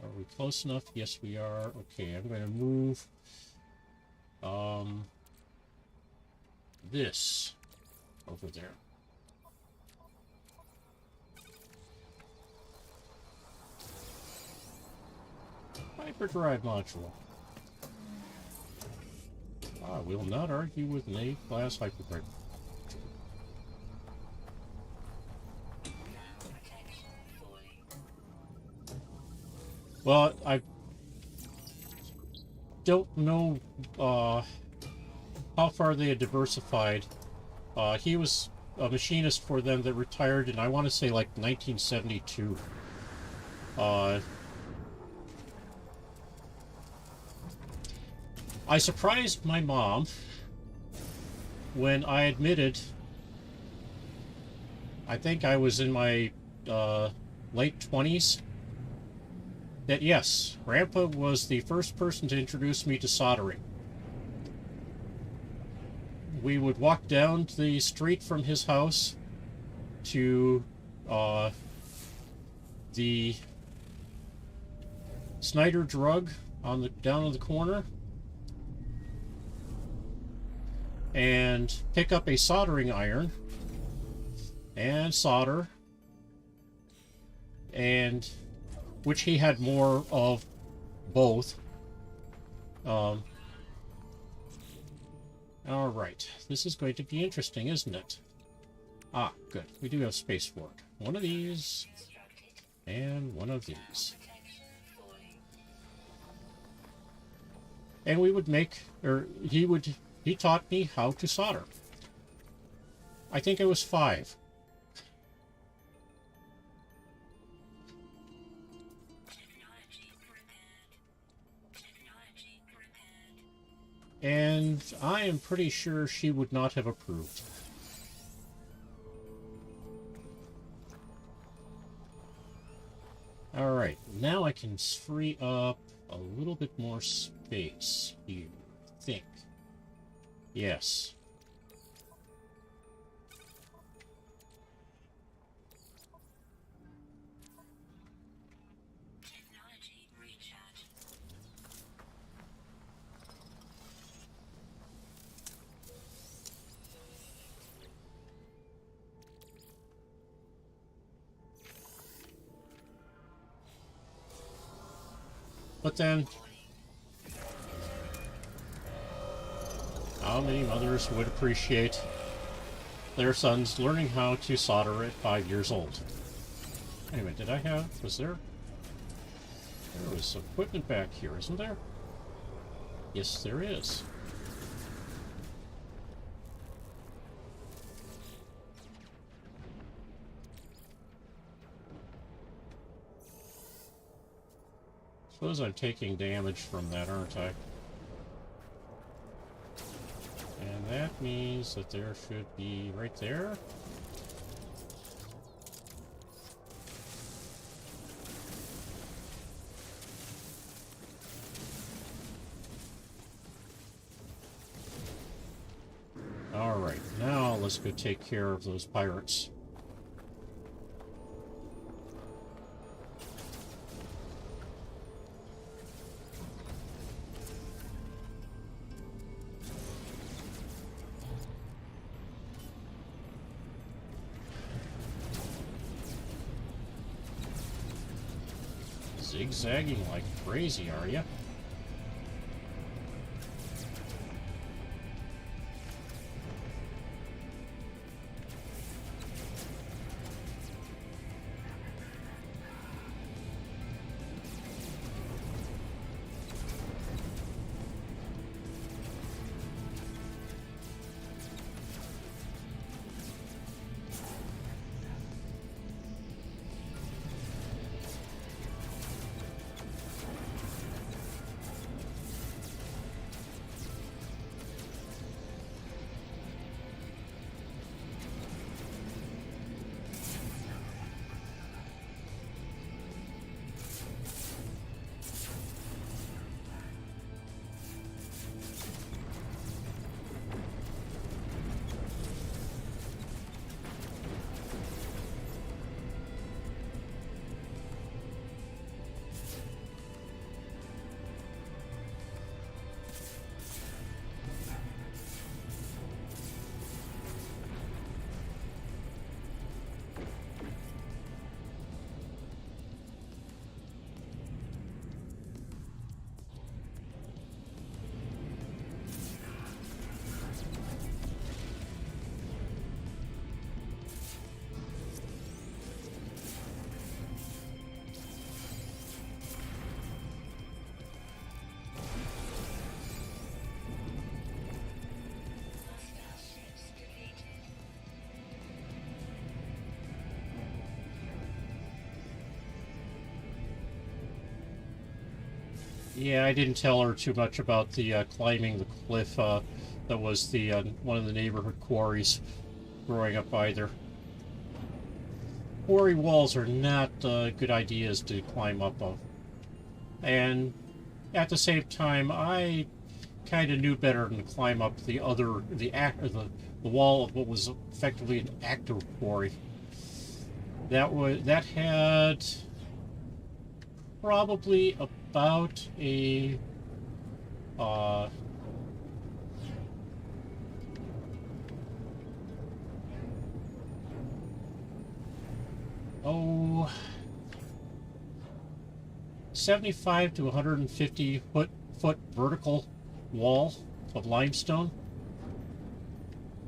Are we close enough? Yes, we are. Okay, I'm going to move this over there. Hyperdrive module. I will not argue with an A-class hyperdrive. Well, I don't know how far they had diversified. He was a machinist for them that retired in, I want to say, like 1972. I surprised my mom when I admitted, I think I was in my late 20s, that yes, Grandpa was the first person to introduce me to soldering. we would walk down the street from his house to the Snyder Drug on the down in the corner, and pick up a soldering iron and solder, and which he had more of both. All right, this is going to be interesting, isn't it? Ah, good. We do have space for it. One of these and one of these. And we would make, or he taught me how to solder. I think I was 5. And I am pretty sure she would not have approved. Alright, now I can free up a little bit more space here, I think. Yes. But then, how many mothers would appreciate their sons learning how to solder at 5 years old? Anyway, was there was equipment back here, isn't there? Yes, there is. Suppose I'm taking damage from that, aren't I? And that means that there should be right there. Alright, now let's go take care of those pirates. Zigzagging like crazy, are you? Yeah, I didn't tell her too much about the climbing the cliff. That was the one of the neighborhood quarries growing up either. Quarry walls are not good ideas to climb up of. And at the same time, I kind of knew better than to climb up the wall of what was effectively an active quarry. That had probably about a oh 75 to 150 foot vertical wall of limestone,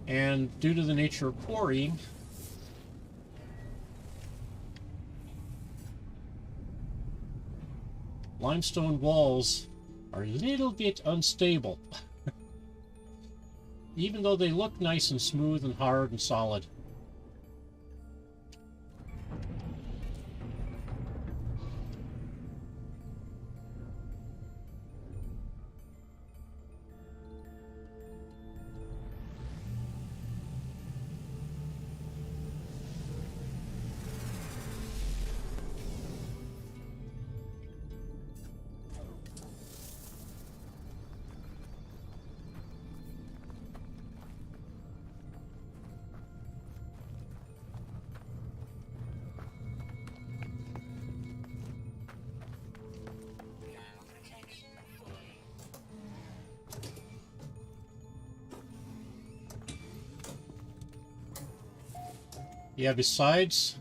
and due to the nature of quarrying, limestone walls are a little bit unstable. Even though they look nice and smooth and hard and solid. Yeah, besides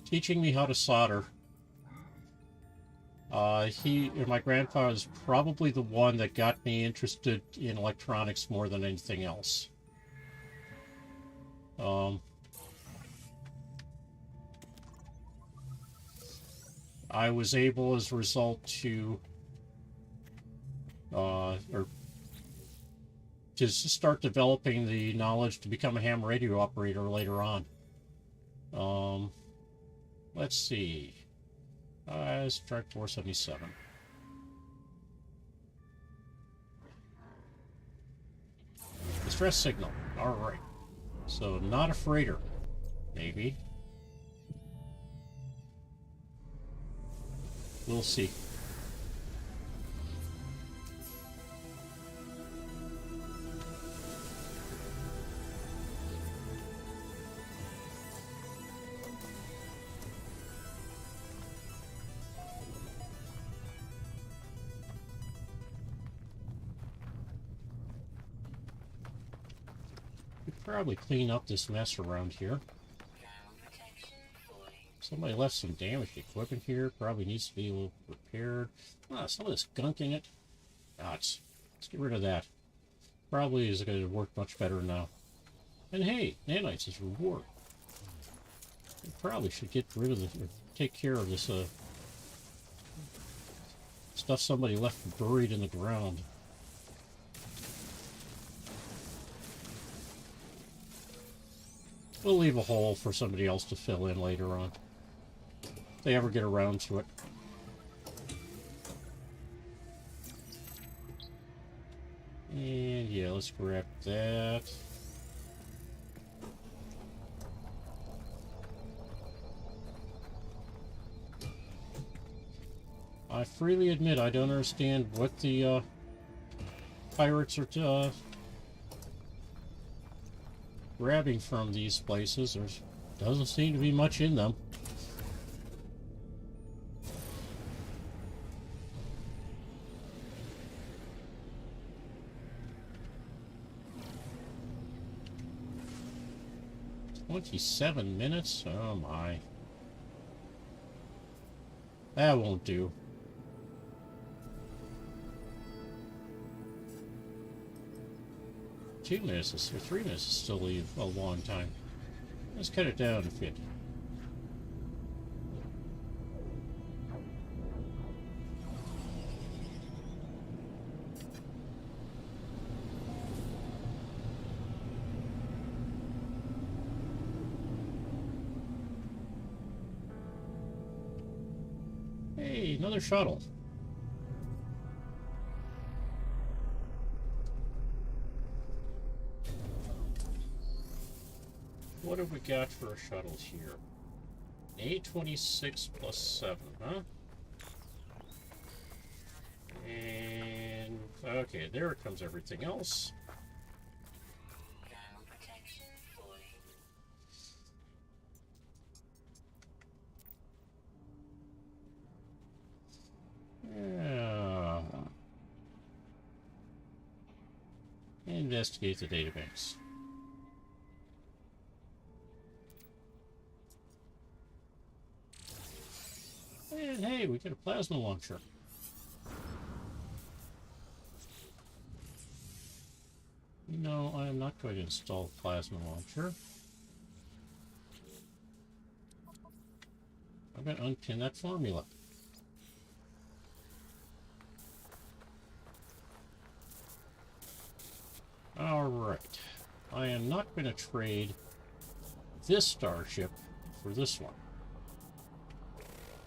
teaching me how to solder, my grandfather is probably the one that got me interested in electronics more than anything else. I was able, as a result, to start developing the knowledge to become a ham radio operator later on. Let's see. Let's try 477. Distress signal. Alright. So, not a freighter. Maybe. We'll see. Probably clean up this mess around here. Somebody left some damaged equipment here. Probably needs to be a little repaired. Some of this gunk in it. Let's get rid of that. Probably is going to work much better now. And hey, nanites is reward. We probably should get rid of this, or take care of this stuff somebody left buried in the ground. We'll leave a hole for somebody else to fill in later on, if they ever get around to it. And yeah, let's grab that. I freely admit I don't understand what the pirates are grabbing from these places. There doesn't seem to be much in them. "27 minutes? Oh my. That won't do. Or 3 minutes is still a long time. Let's cut it down a bit. Hey, another shuttle. What have we got for shuttles here? 826 plus 7, huh? And Okay, there comes everything else. Yeah. Investigate the database. And hey, we get a plasma launcher. No, I am not going to install a plasma launcher. I'm going to unpin that formula. Alright. I am not going to trade this starship for this one.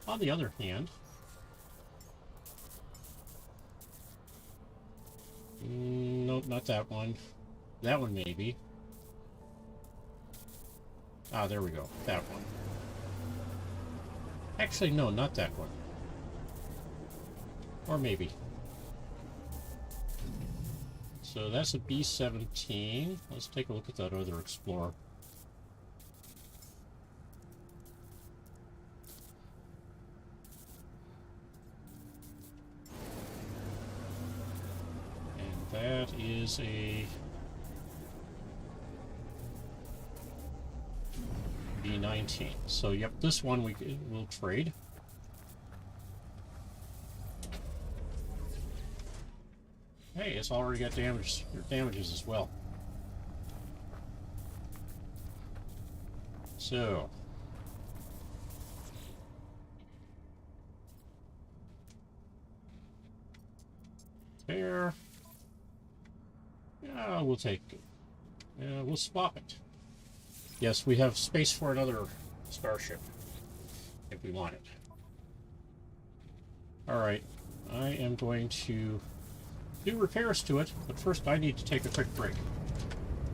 On the other hand, no, not that one. That one maybe. Ah, there we go. That one. Actually, no, not that one. Or maybe. So that's a B-17. Let's take a look at that other Explorer. And that is a B-19. So, yep, this one we'll trade. Hey, it's already got damages as well. So, there. Yeah, we'll take it. We'll swap it. Yes, we have space for another starship if we want it. Alright, I am going to do repairs to it, but first I need to take a quick break.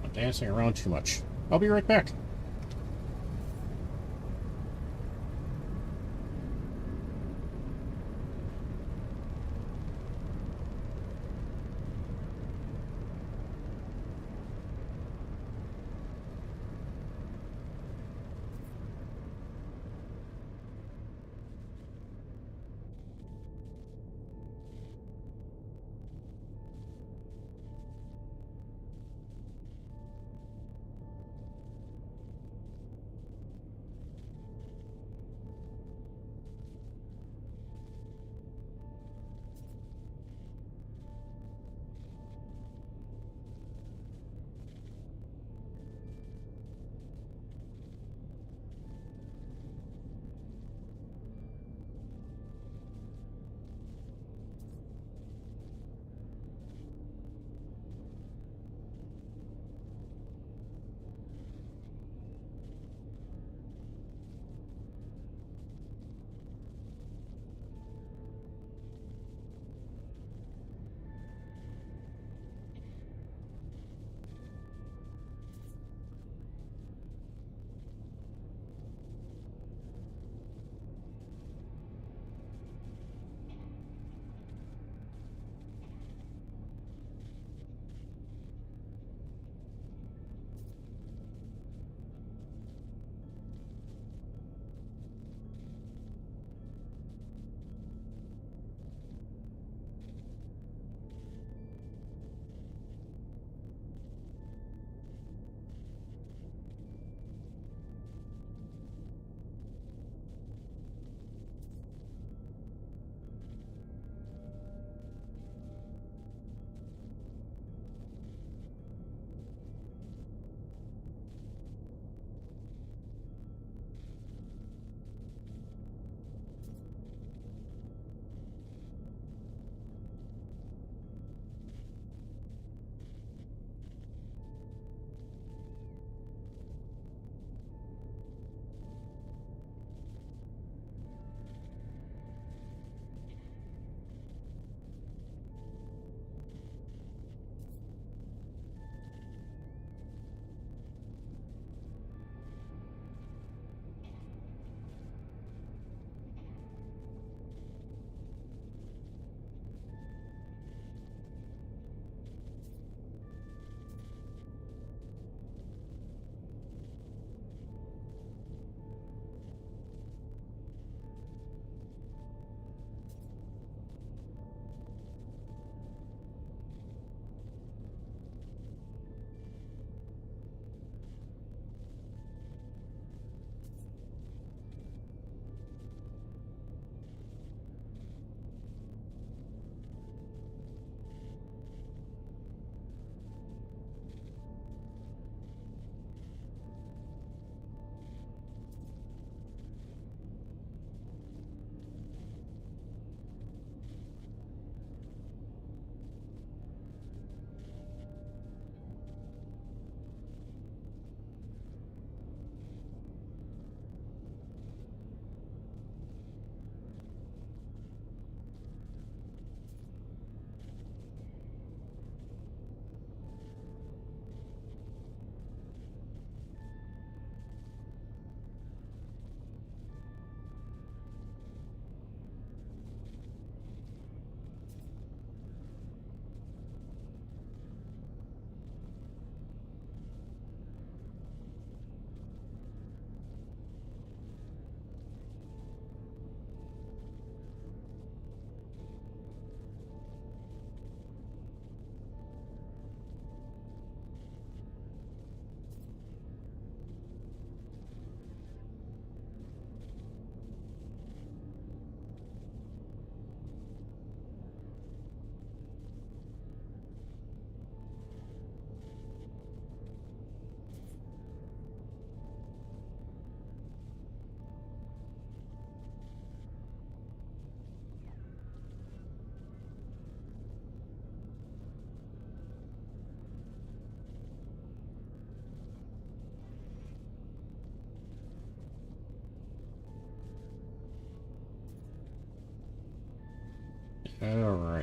I'm dancing around too much. I'll be right back.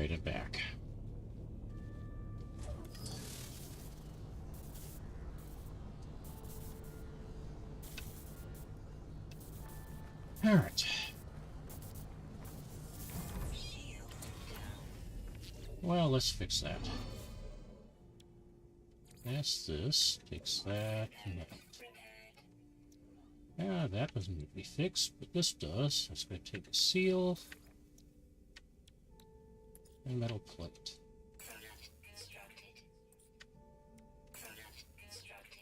Alright, I'm back. Alright. Well, let's fix that. That's this. Fix that. And that. Yeah, that doesn't need to be fixed, but this does. I'm just going to take a seal and metal plate.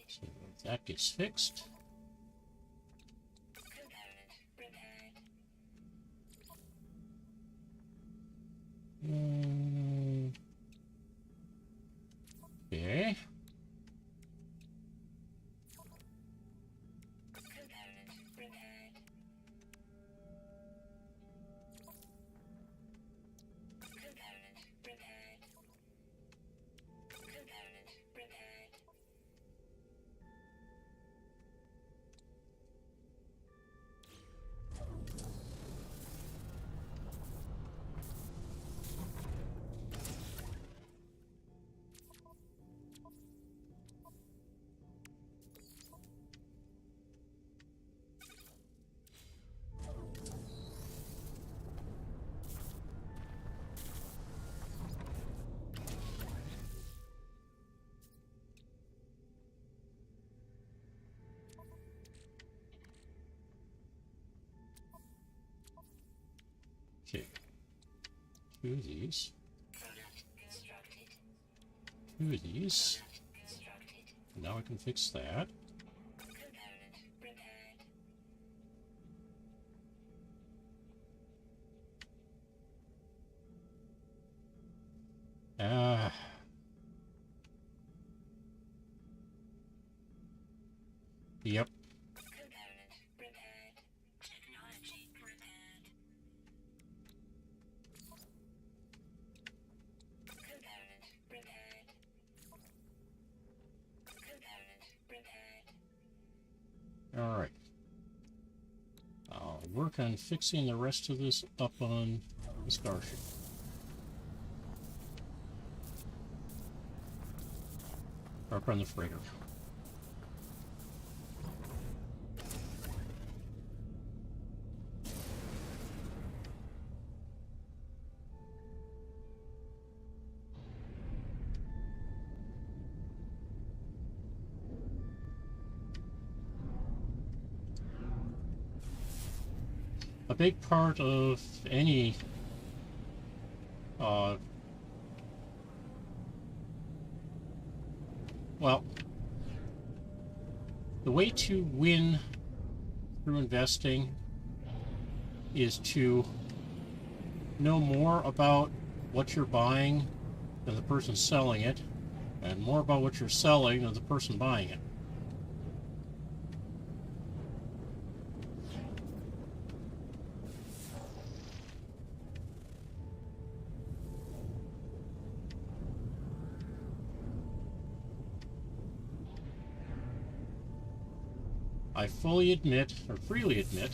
So that gets fixed. Okay. Okay, two of these, two of these, now I can fix that. Yep. Alright. I'll work on fixing the rest of this up on the starship. Up on the freighter. A big part of any well, the way to win through investing is to know more about what you're buying than the person selling it, and more about what you're selling than the person buying it. I fully admit, or freely admit,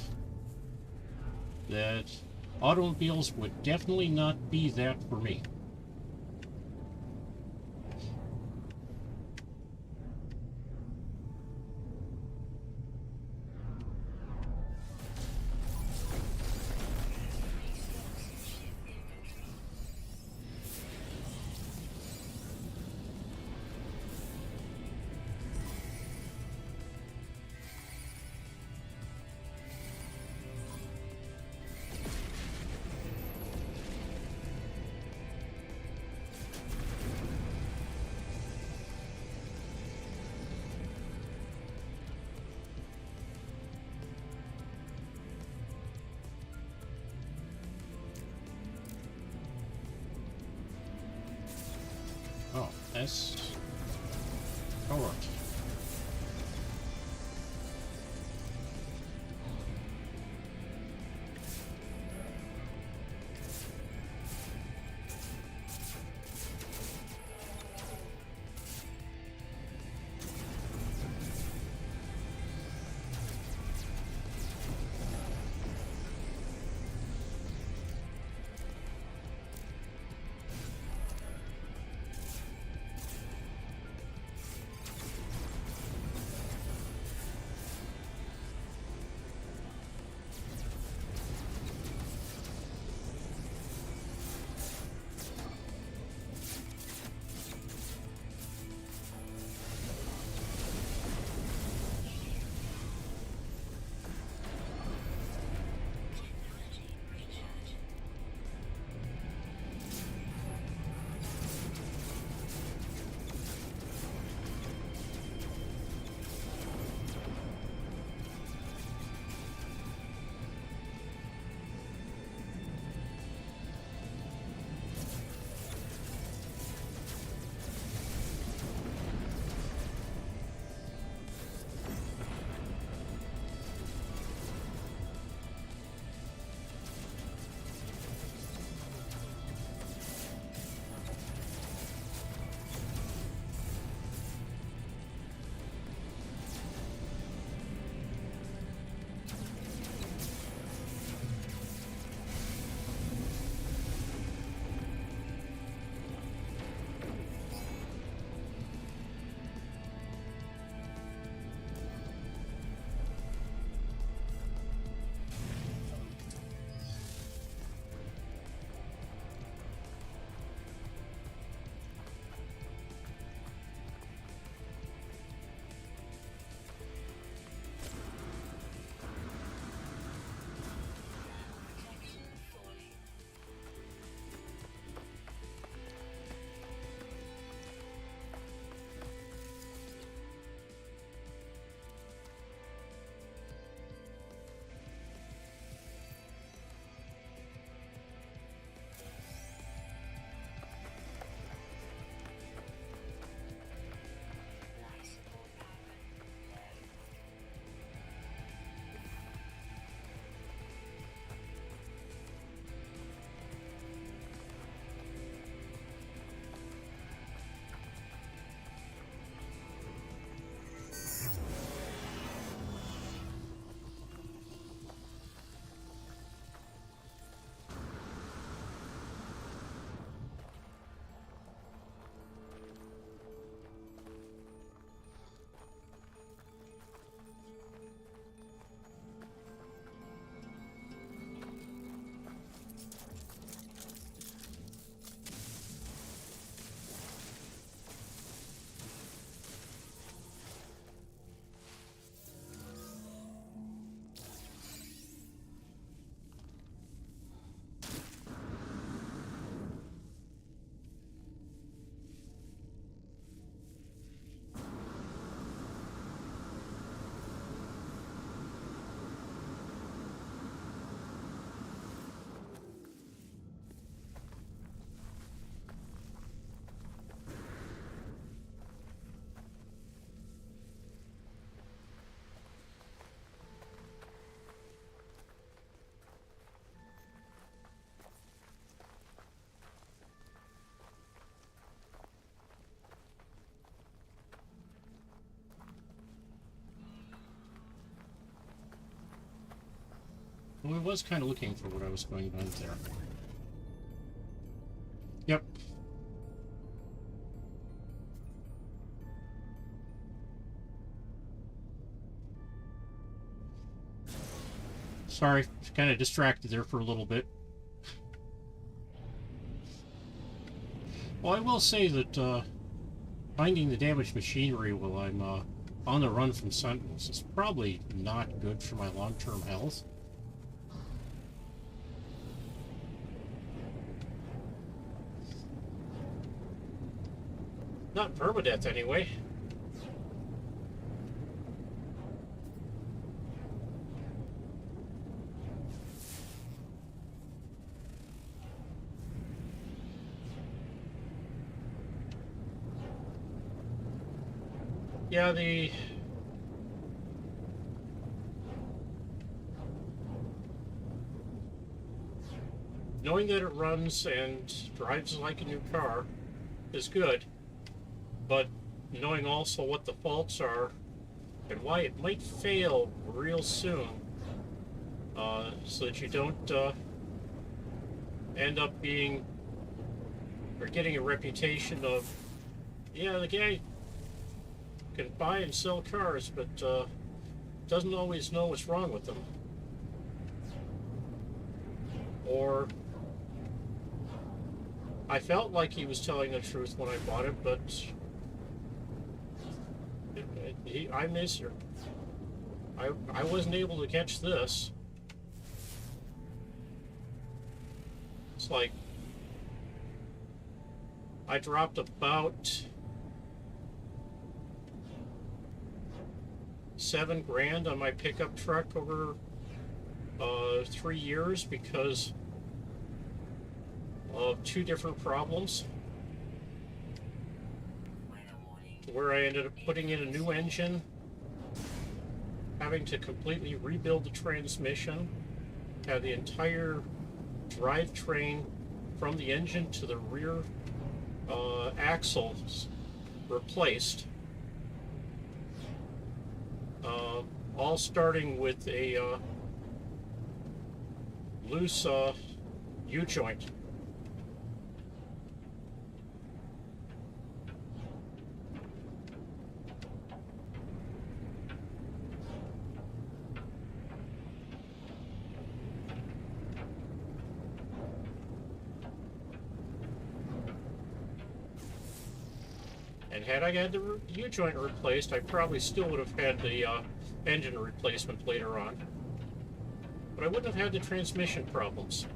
that automobiles would definitely not be that for me. Oh, that's short. I was kind of looking for what I was going on there. Yep. Sorry, kind of distracted there for a little bit. Well, I will say that finding the damaged machinery while I'm on the run from Sentinels is probably not good for my long-term health. Not permadeath, anyway. Yeah, knowing that it runs and drives like a new car is good, but knowing also what the faults are and why it might fail real soon, so that you don't end up being or getting a reputation of, yeah, the guy can buy and sell cars, but doesn't always know what's wrong with them. Or I felt like he was telling the truth when I bought it, but I miss her. I wasn't able to catch this. It's like I dropped about $7,000 on my pickup truck over 3 years because of 2 different problems, where I ended up putting in a new engine, having to completely rebuild the transmission, have the entire drivetrain from the engine to the rear axles replaced, all starting with a loose U-joint. And had I had the U-joint replaced, I probably still would have had the engine replacement later on. But I wouldn't have had the transmission problems.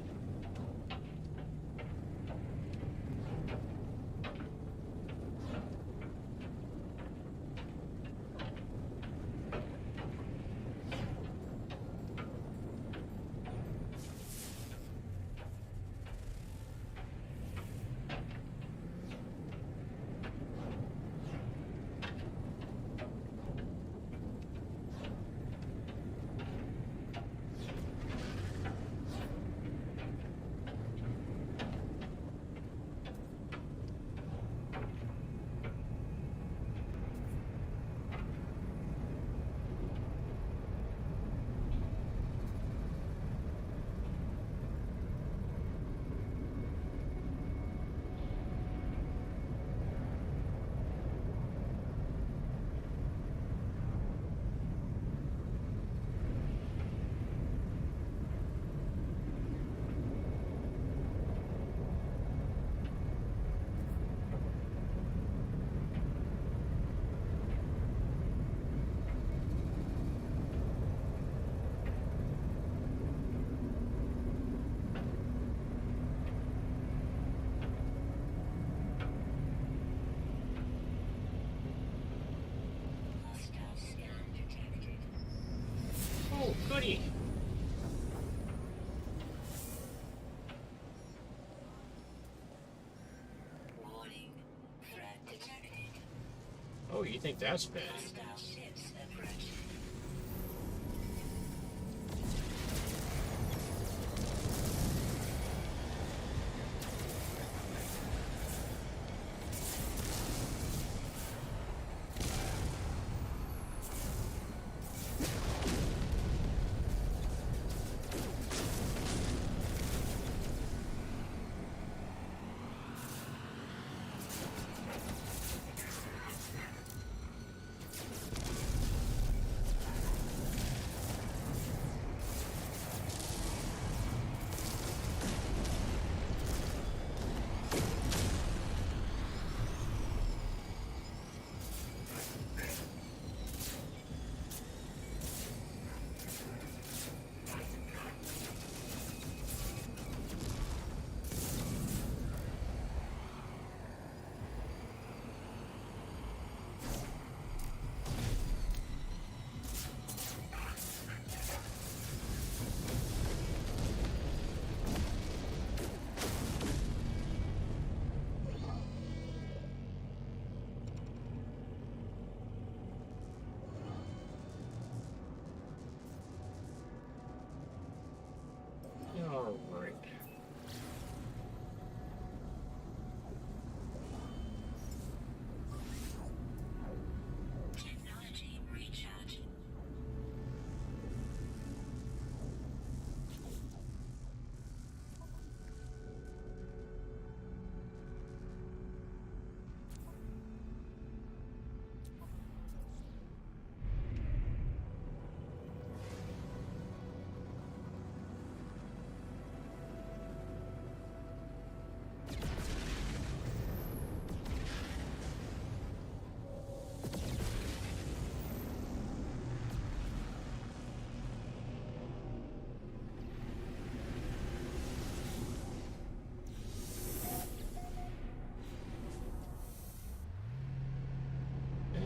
Oh, goody. Warning. Threat detected. Oh, you think that's bad? Hostile ships approaching.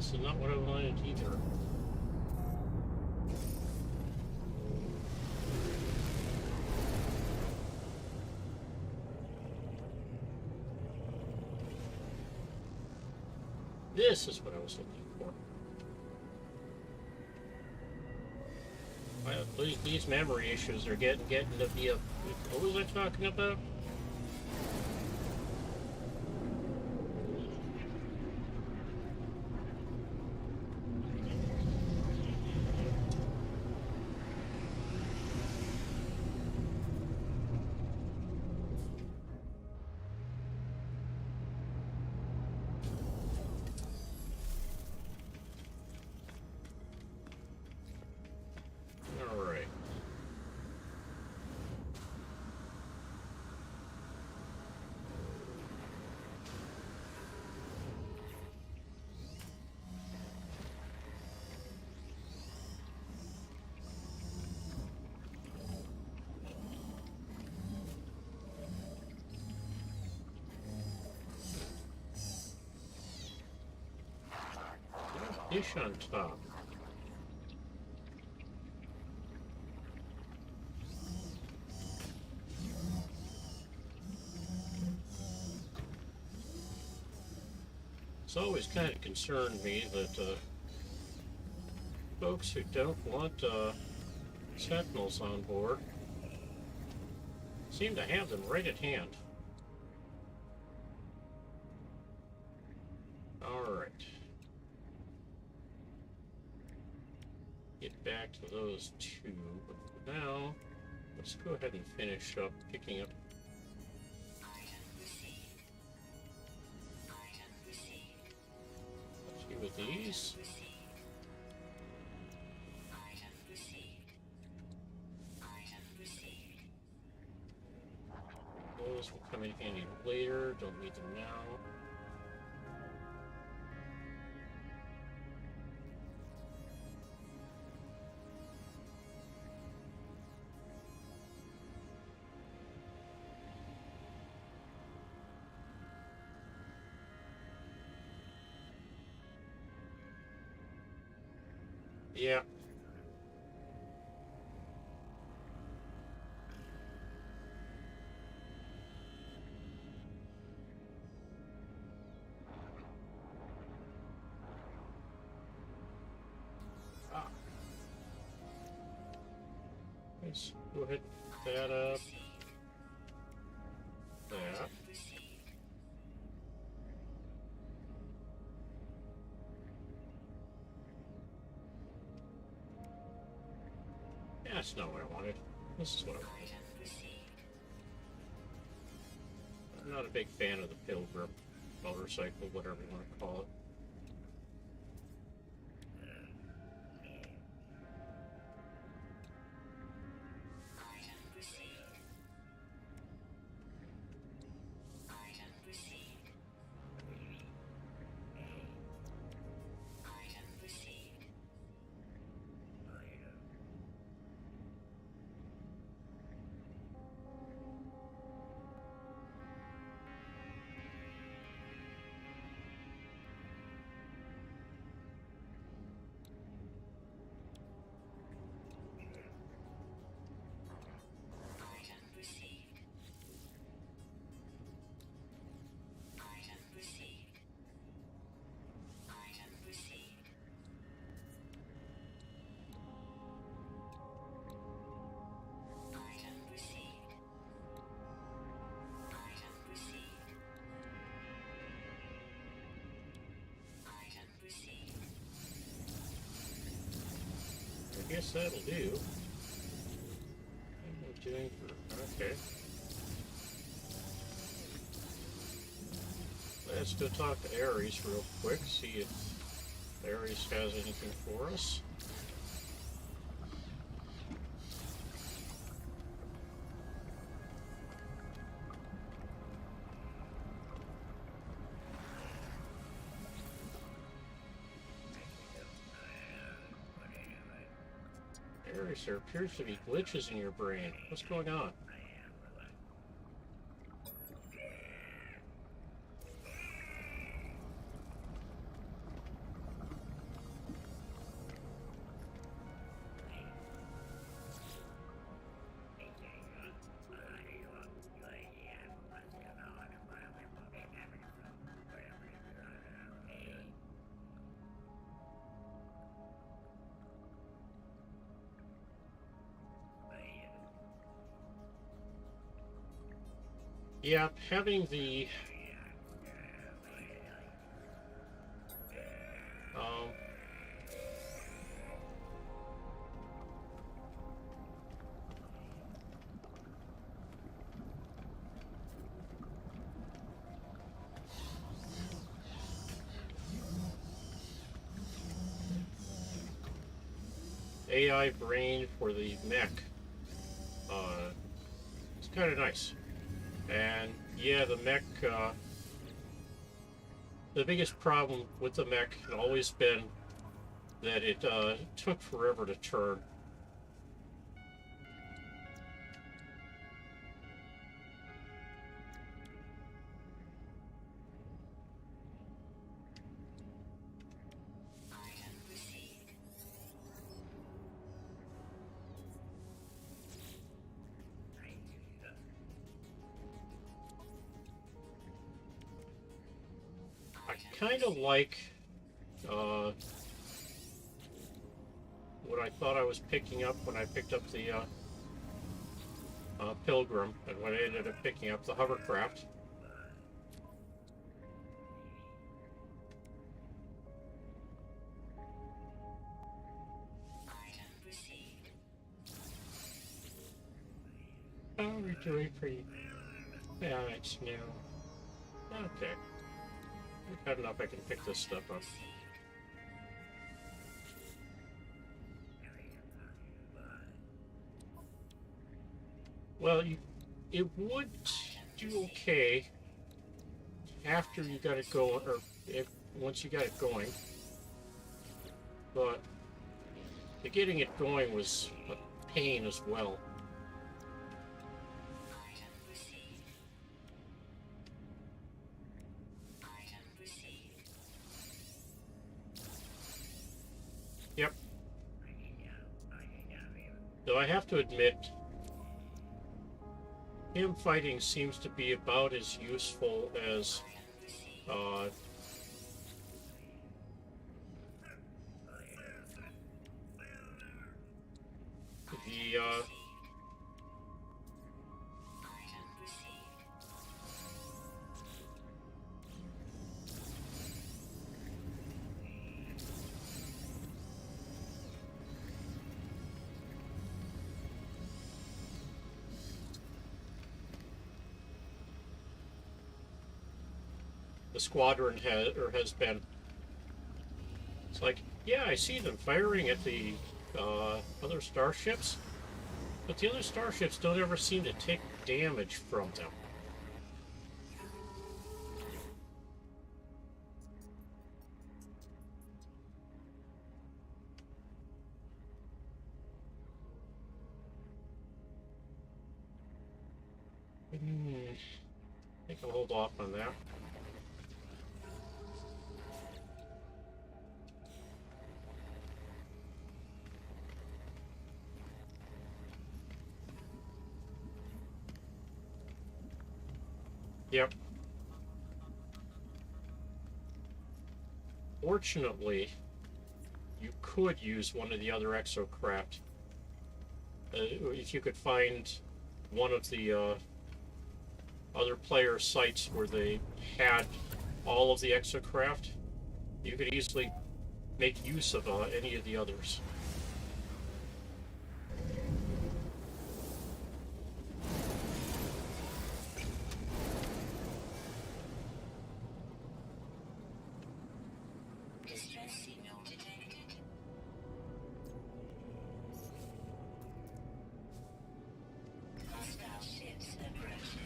This is not what I wanted either. This is what I was looking for. Well, these memory issues are getting to be a... What was I talking about? Alright. Dish on top. It's always kind of concerned me that folks who don't want sentinels on board seem to have them right at hand. Alright. Get back to those two, but for now, let's go ahead and finish up picking up. A few of these. Those will come in handy later, don't need them now. Yeah. Ah. Let's go ahead and pick that up. That. That's not what I wanted. This is what I wanted. I'm not a big fan of the Pilgrim motorcycle, whatever you want to call it. I guess that'll do. I'm doing for... Okay. Let's go talk to Ares real quick, see if Ares has anything for us. Ares, there appears to be glitches in your brain. What's going on? Yeah, having the um, AI brain for the mech. It's kind of nice. And yeah, the mech. The biggest problem with the mech had always been that it took forever to turn. Item received. I kind of like what I thought I was picking up when I picked up the Pilgrim, and when I ended up picking up the hovercraft. Item received. Oh, we're doing pretty. Yeah, it's new. Okay. Good enough I can pick this stuff up. Well, it would do okay after you got it going, or once you got it going. But getting it going was a pain as well. Item received. Item received. Yep. Though I have to admit, him fighting seems to be about as useful as the Item received. squadron has been. It's like, yeah, I see them firing at the other starships, but the other starships don't ever seem to take damage from them. I think I'll hold off on that. Yep. Fortunately, you could use one of the other exocraft. If you could find one of the other player sites where they had all of the exocraft, you could easily make use of any of the others. Distress signal detected. Hostile ships approaching.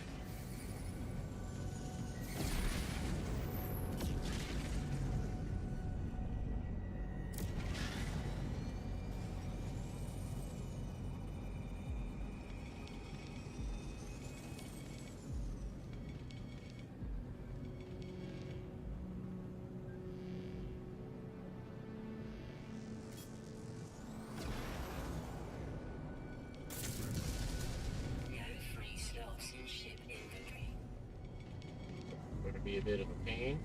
No free slots in ship inventory. Going to be a bit of a pain.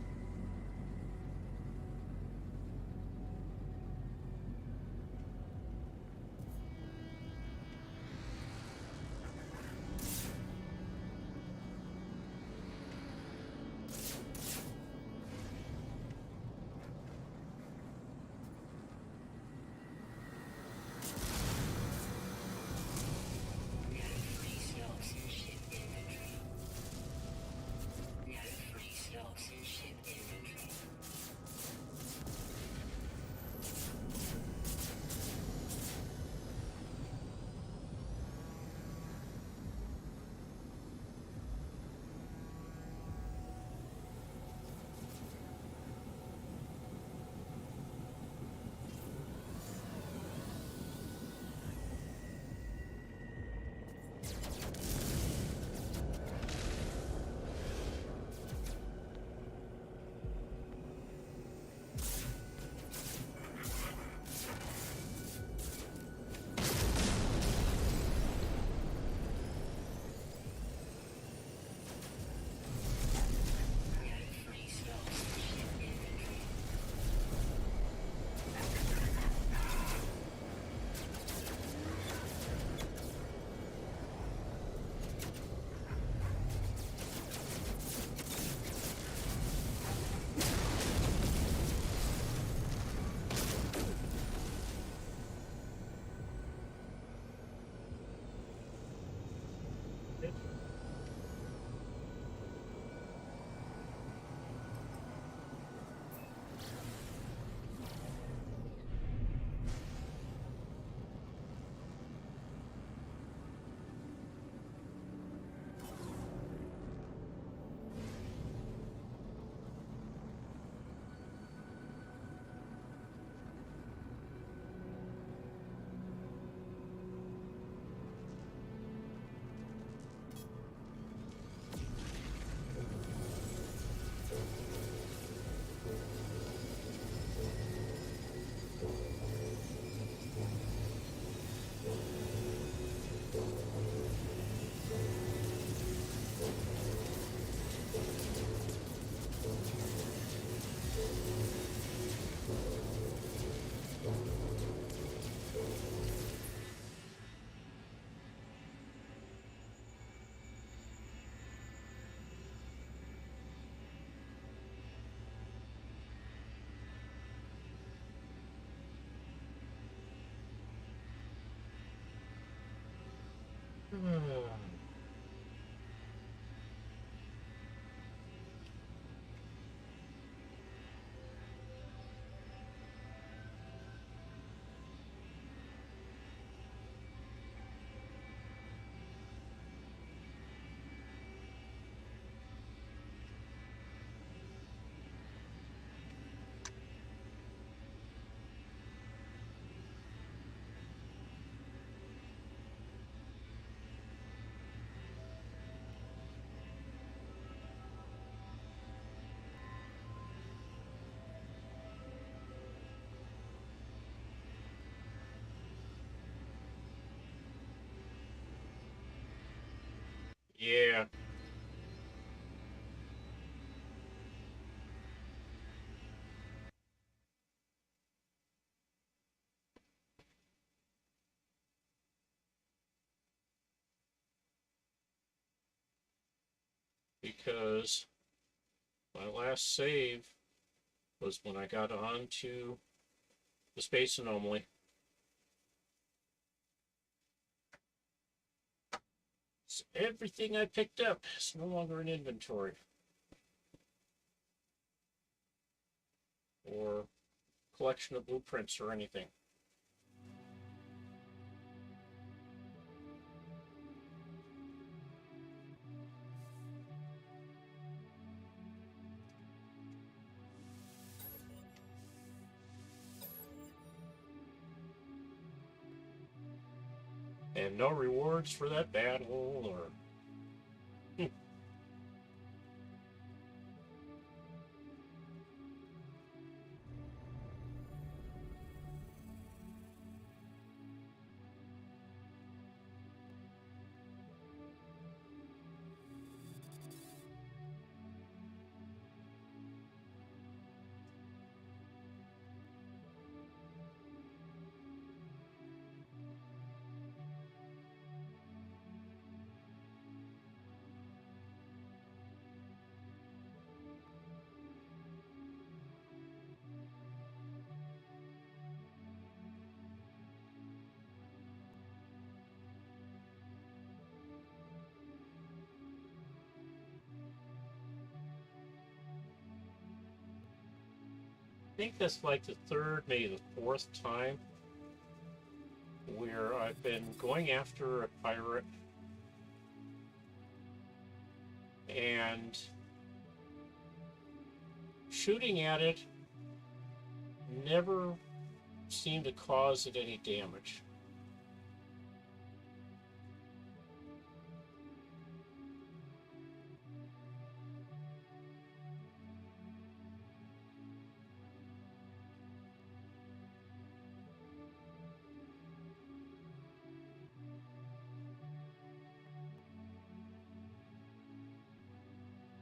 Yeah. Because my last save was when I got onto the space anomaly. So everything I picked up is no longer in inventory. Or collection of blueprints or anything. And no rewards for that battle or... I think that's like the third, maybe the fourth time where I've been going after a pirate and shooting at it never seemed to cause it any damage.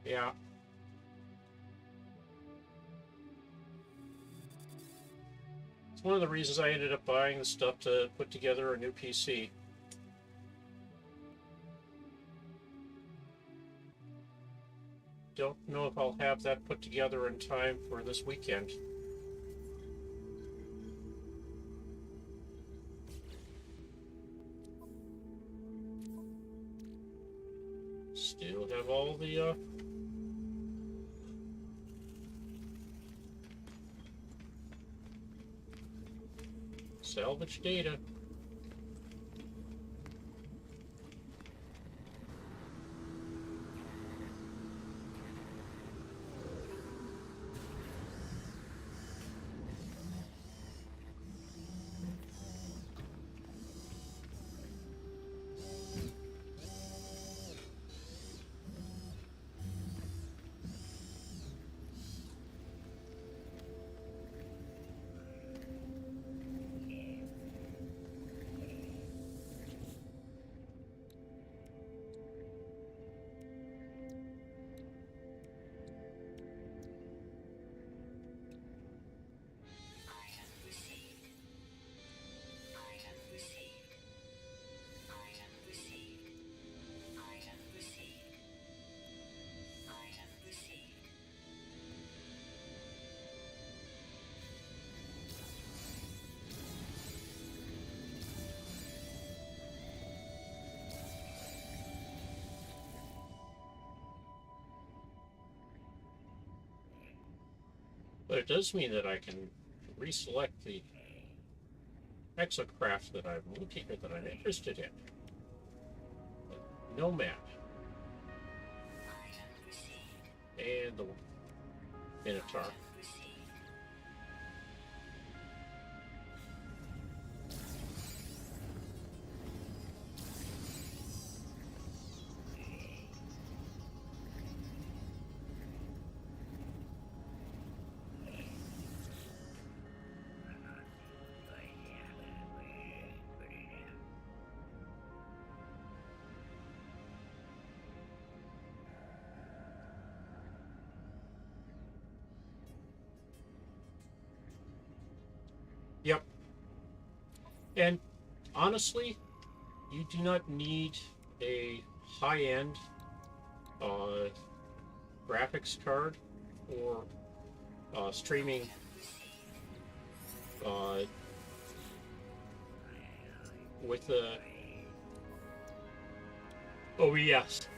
Yeah. It's one of the reasons I ended up buying the stuff to put together a new PC. Don't know if I'll have that put together in time for this weekend. Still have all the salvage data. Item received. Item received. Item received. Item received. Item received. But it does mean that I can reselect the exocraft that I'm looking at, that I'm interested in. No map. Item received. And the Minotaur. Item received. Yep. And honestly, you do not need a high-end uh, graphics card or streaming uh, with a OES.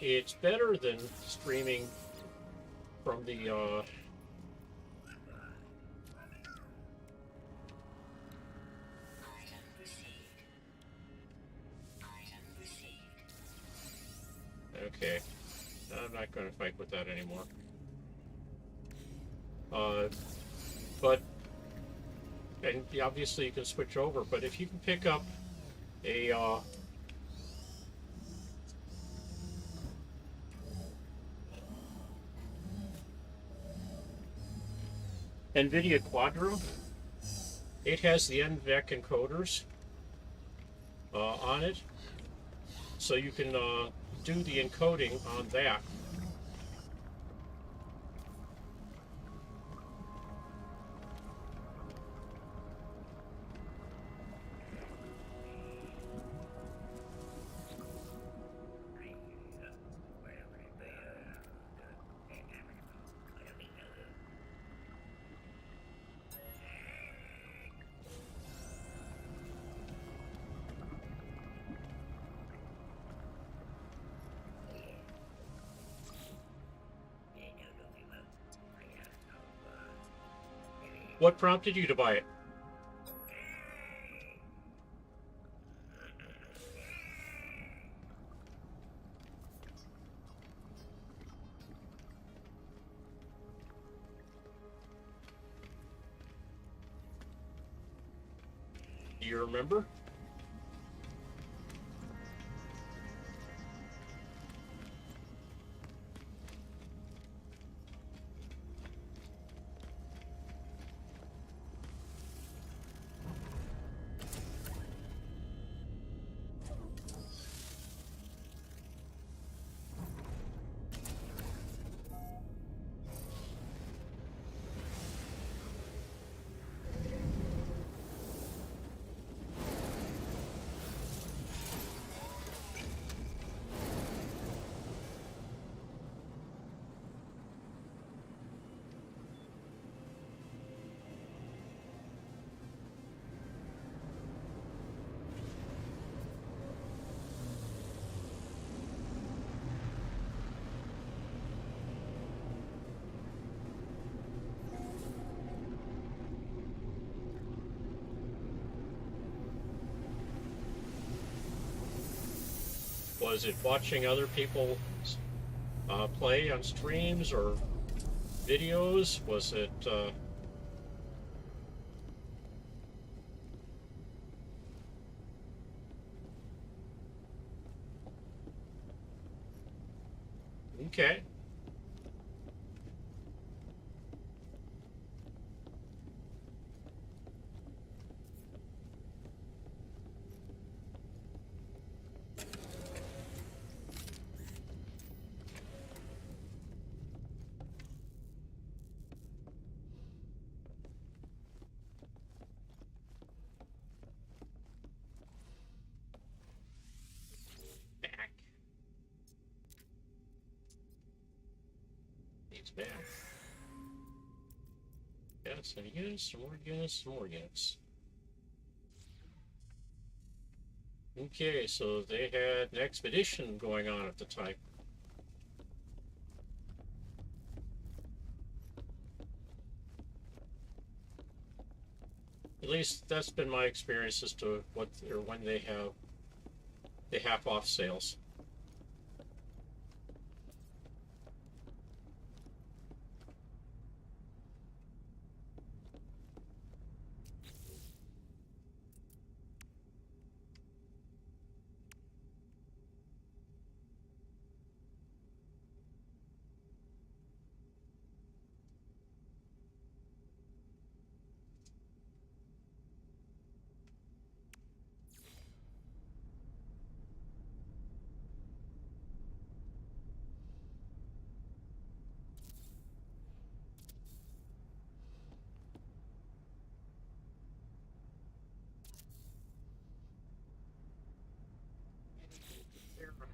It's better than streaming from the okay. I'm not going to fight with that anymore. But and obviously you can switch over. But if you can pick up a NVIDIA Quadro, it has the NVEC encoders on it, so you can do the encoding on that. What prompted you to buy it? Do you remember? Was it watching other people play on streams or videos? Was it okay? Back. It's back. Yes, some units, some more units, some more units. Okay, so they had an expedition going on at the time. At least that's been my experience as to what or when they have the half off sales.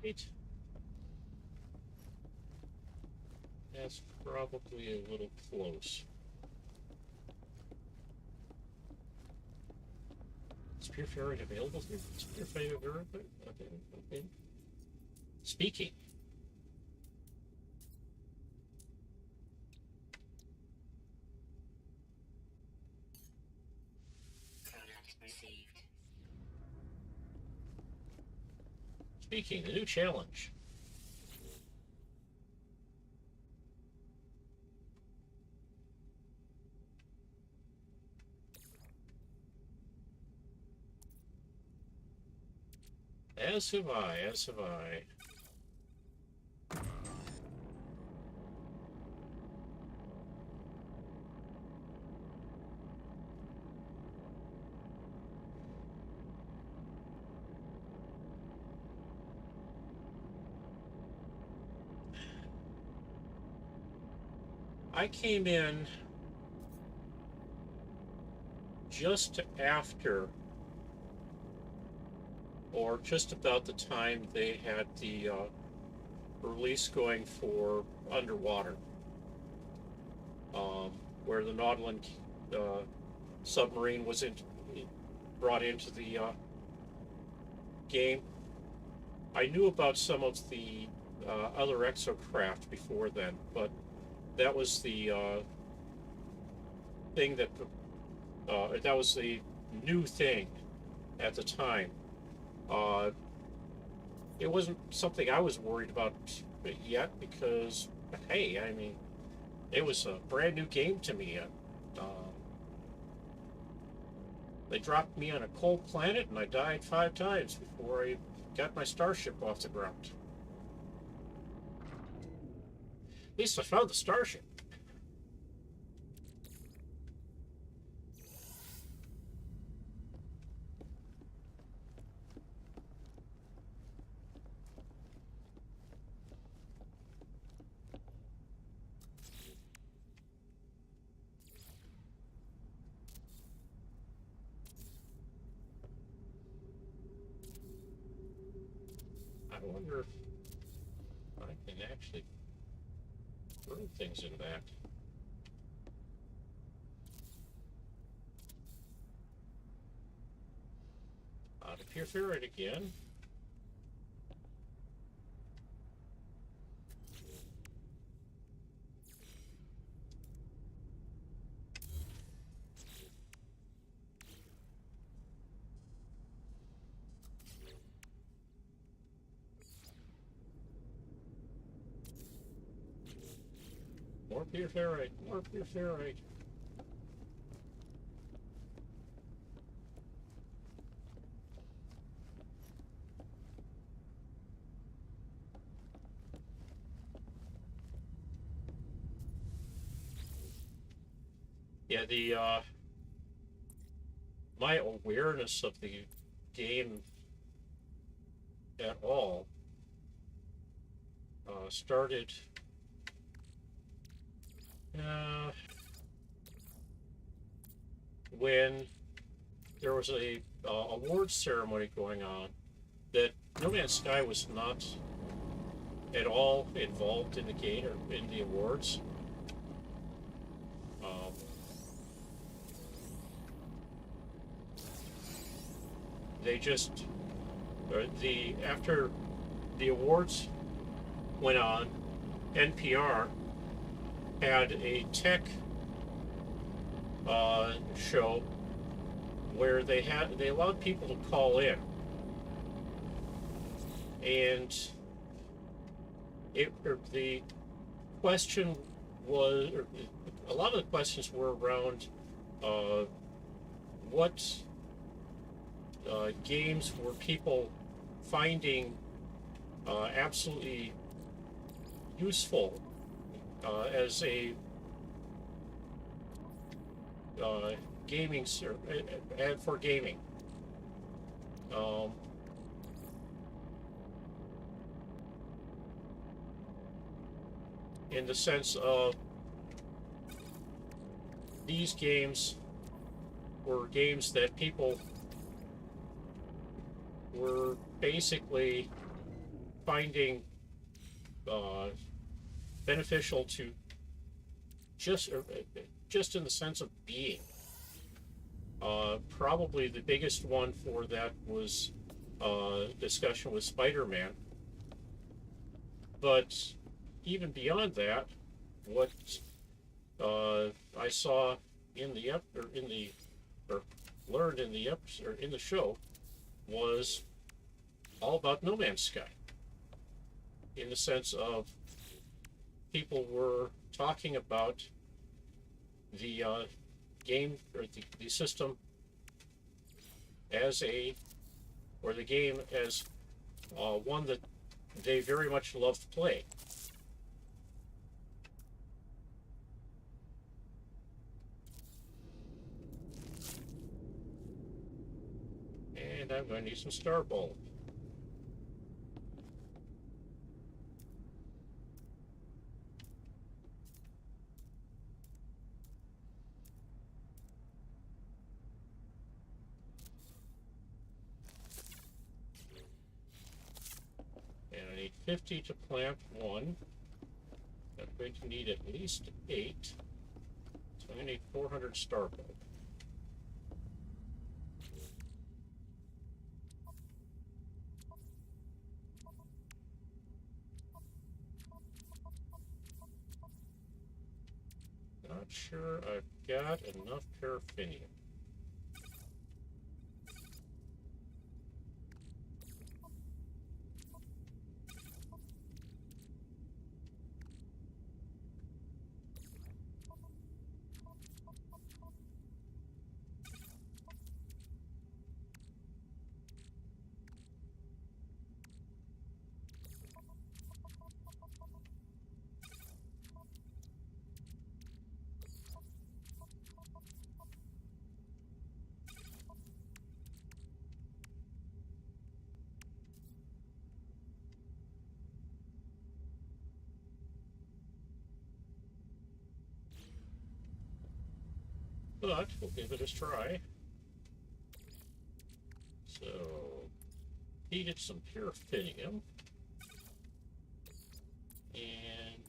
Right. That's probably a little close. Is Pure Ferrite available here? Is Pure Ferrite available? Okay. Speaking. Product received. Speaking, the new challenge. As have I, as have I. I came in just after, or just about the time they had the release going for Underwater, where the Nautilus submarine was brought into the game. I knew about some of the other exocraft before then, but that was the thing that was the new thing at the time. It wasn't something I was worried about yet because, hey, I mean, it was a brand new game to me. They dropped me on a cold planet and I died 5 times before I got my starship off the ground. At least I found the starship. I wonder if I can actually throw things in that. To Pure Ferrite again. More Pure Ferrite, more Pure Ferrite. Yeah, the my awareness of the game at all started when there was a awards ceremony going on that No Man's Sky was not at all involved in the game or in the awards. They just after the awards went on, NPR had a tech show where they allowed people to call in, and the question was, a lot of the questions were around what games were people finding absolutely useful as a gaming for gaming. In the sense of these games were games that people were basically finding beneficial to just in the sense of being. Probably the biggest one for that was discussion with Spider-Man. But even beyond that, what I saw in the learned in the episode or in the show was all about No Man's Sky. In the sense of people were talking about the game or the system as the game as one that they very much loved playing. And I'm going to need some Star Bulb. And I need 50 to plant one. I'm going to need at least 8. So I'm going to need 400 Star Bulb. Not sure I've got enough paraffinium. But we'll give it a try. So, heated some paraffinium. And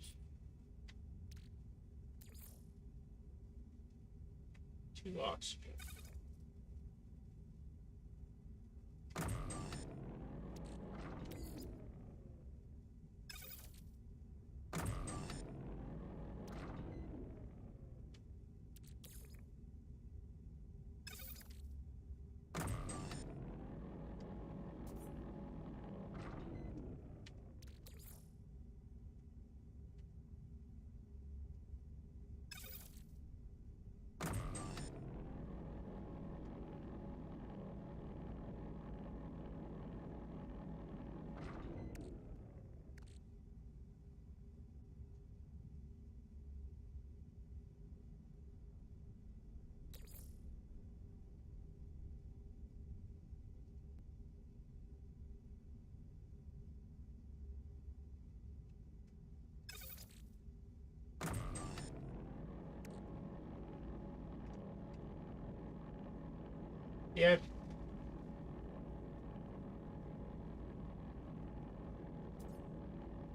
2 oxygen. Yeah.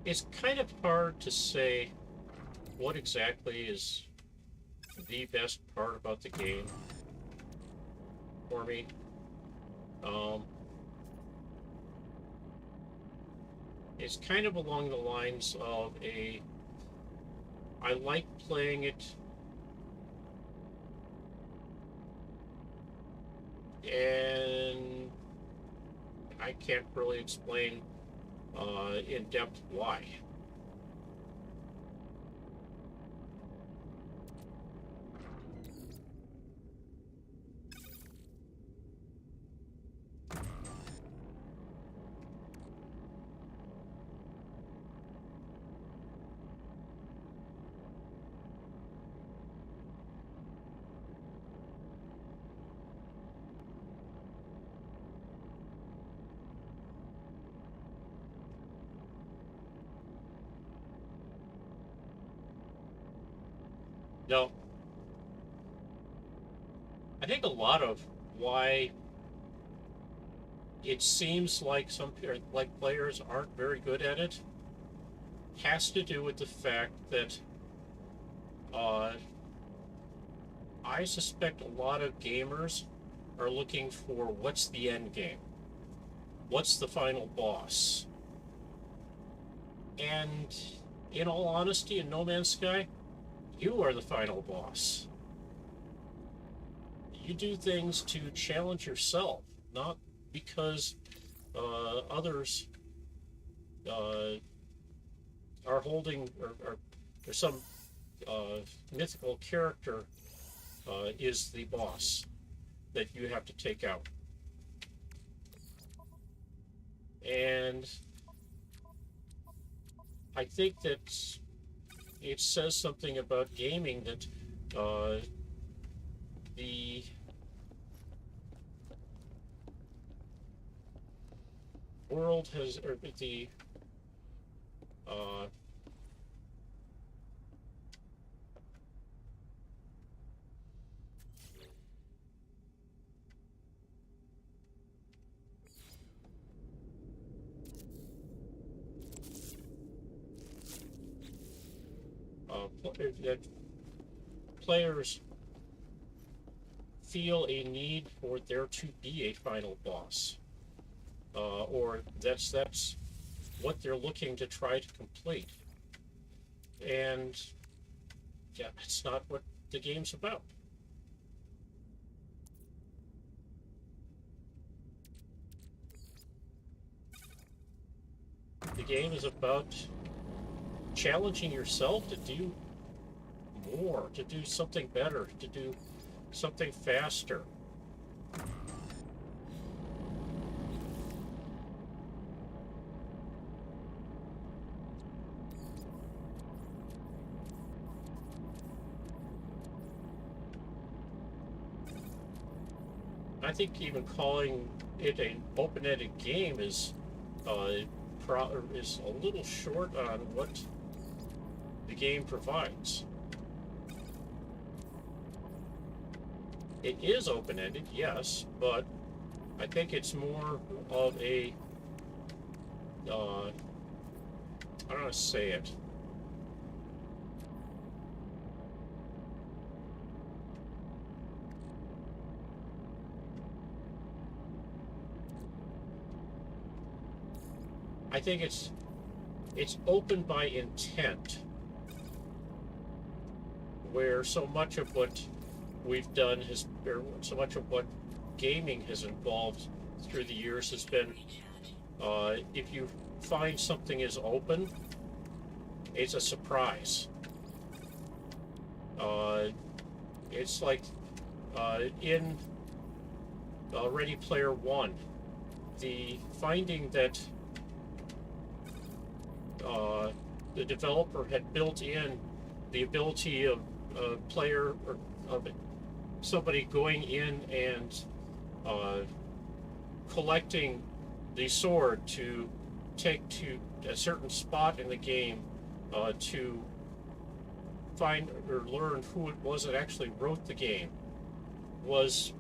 It's kind of hard to say what exactly is the best part about the game for me. It's kind of along the lines of I like playing it and I can't really explain in depth why. No, I think a lot of why it seems like players aren't very good at it. Has to do with the fact that I suspect a lot of gamers are looking for what's the end game, what's the final boss, and in all honesty, in No Man's Sky, you are the final boss. You do things to challenge yourself, not because others are holding or some mythical character is the boss that you have to take out. And I think that it says something about gaming that the world has, or the that players feel a need for there to be a final boss, or that's what they're looking to try to complete. And yeah, it's not what the game's about. The game is about challenging yourself to do more, to do something better, to do something faster. I think even calling it an open-ended game is a little short on what the game provides. It is open-ended, yes, but I think it's more of a I don't know how to say it. I think it's open by intent, where so much of what we've done or so much of what gaming has involved through the years has been, if you find something is open, it's a surprise. It's like in Ready Player One, the finding that the developer had built in the ability of a player or of somebody going in and collecting the sword to take to a certain spot in the game to find or learn who it was that actually wrote the game, was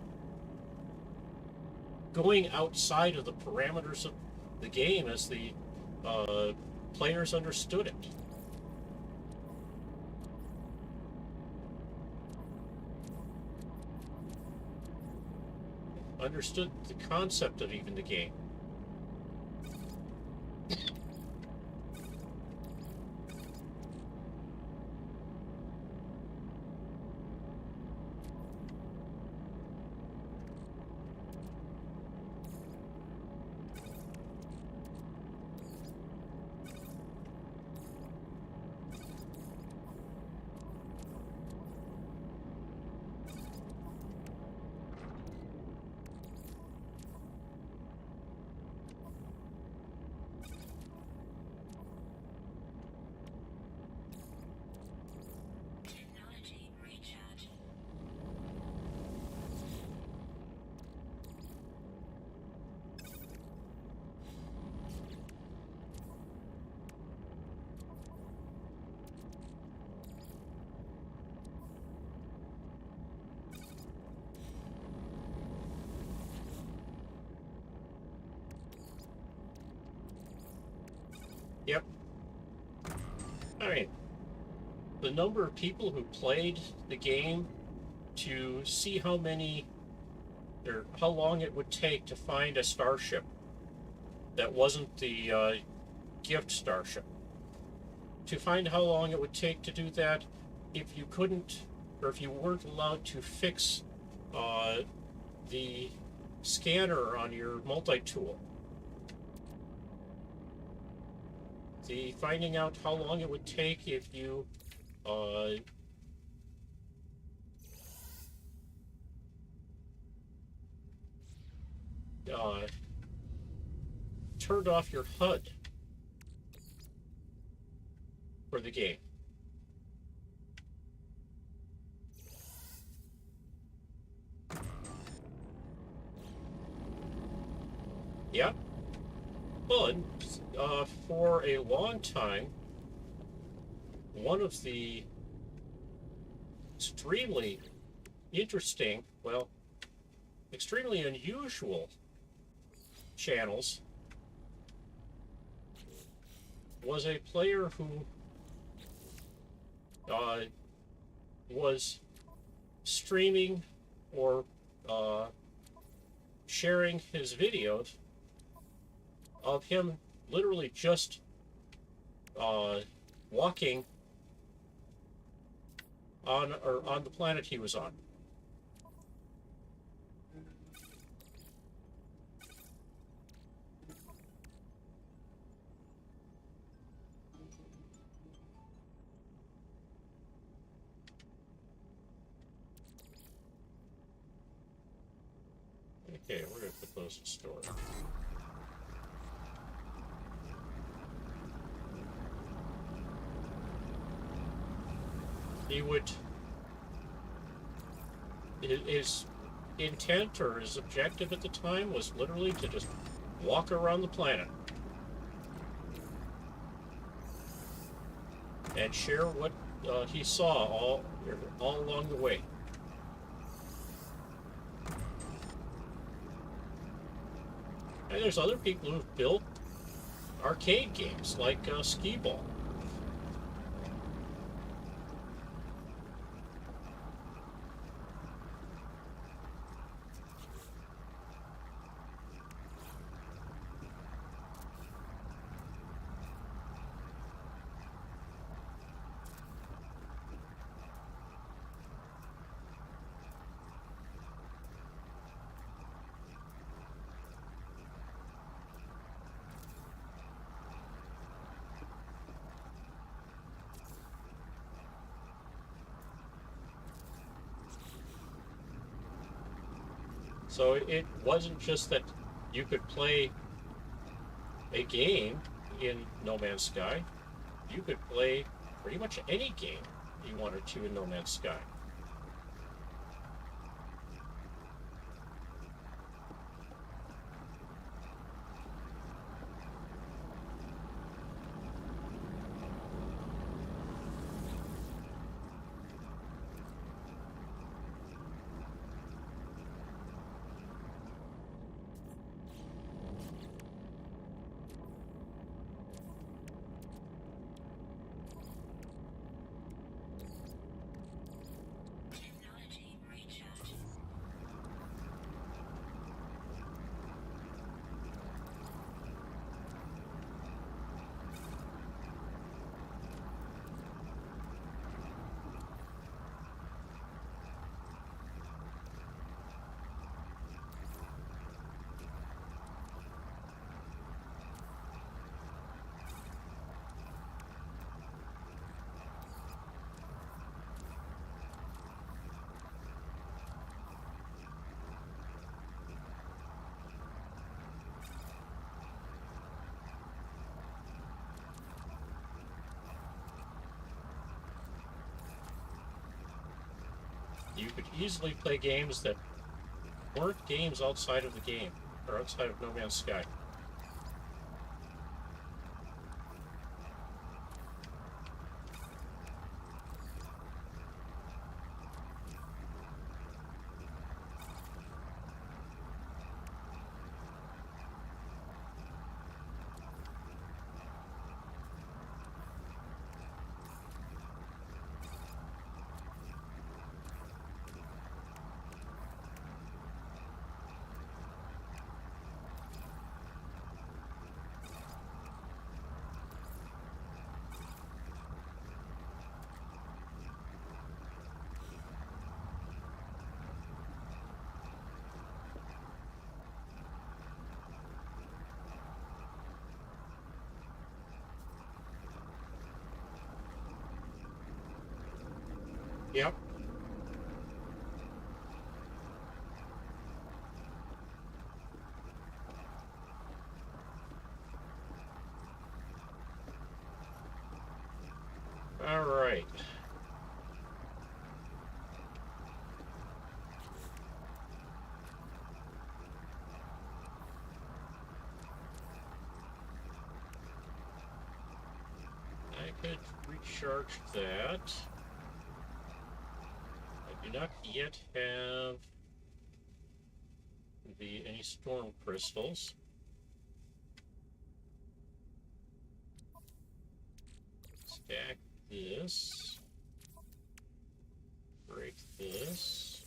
going outside of the parameters of the game as the players understood it. Understood the concept of even the game. Yep. I mean, the number of people who played the game to see how many or how long it would take to find a starship that wasn't the gift starship. To find how long it would take to do that if you couldn't or if you weren't allowed to fix the scanner on your multi-tool. The finding out how long it would take if you turned off your HUD for the game. Yeah. Well, for a long time, one of the extremely interesting, well, extremely unusual channels was a player who was streaming or sharing his videos of him literally just walking on the planet he was on. Okay, we're going to put those in storage. He would, his intent or his objective at the time was literally to just walk around the planet and share what he saw all along the way. And there's other people who've built arcade games like Skee Ball. So it wasn't just that you could play a game in No Man's Sky. You could play pretty much any game you wanted to in No Man's Sky. Technology recharge. You could easily play games that weren't games outside of the game or outside of No Man's Sky. Yep. All right. I could recharge that. I do not yet have any storm crystals. Stack this. Break this.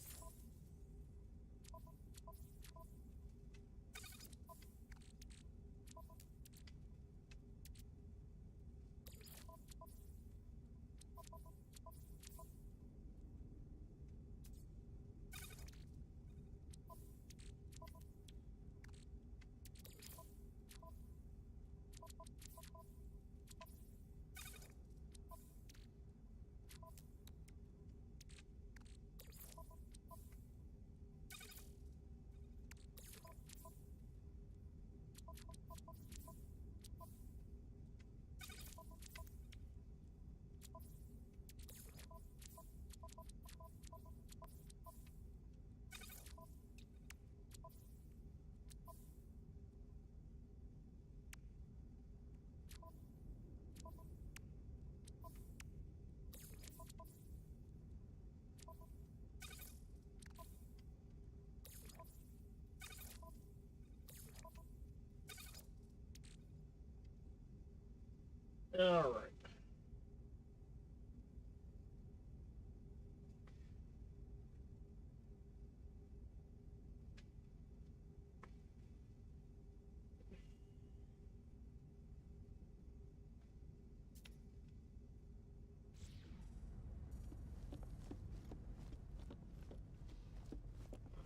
All right.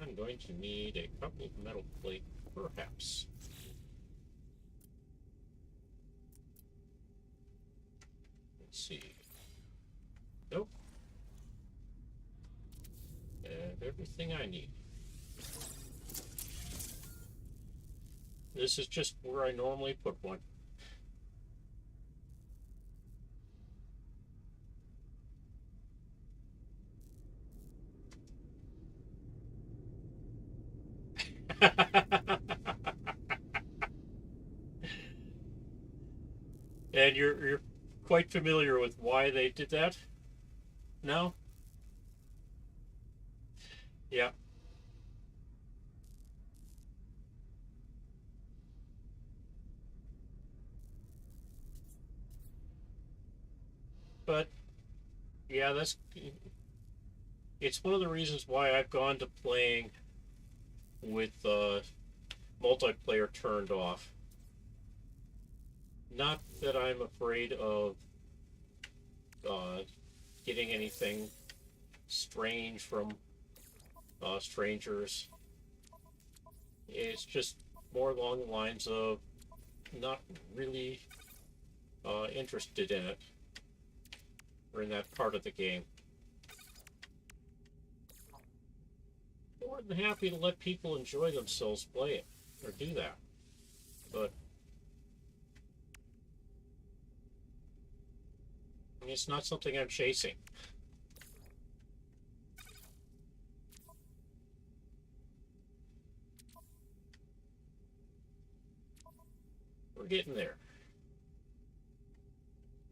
I'm going to need a couple of metal plate, perhaps. Let's see. Nope. And everything I need. This is just where I normally put one. And you're quite familiar with why they did that? No? Yeah. But yeah, it's one of the reasons why I've gone to playing with multiplayer turned off. Not that I'm afraid of uh, getting anything strange from strangers. It's just more along the lines of not really interested in it or in that part of the game. More than happy to let people enjoy themselves play it or do that, but it's not something I'm chasing. We're getting there.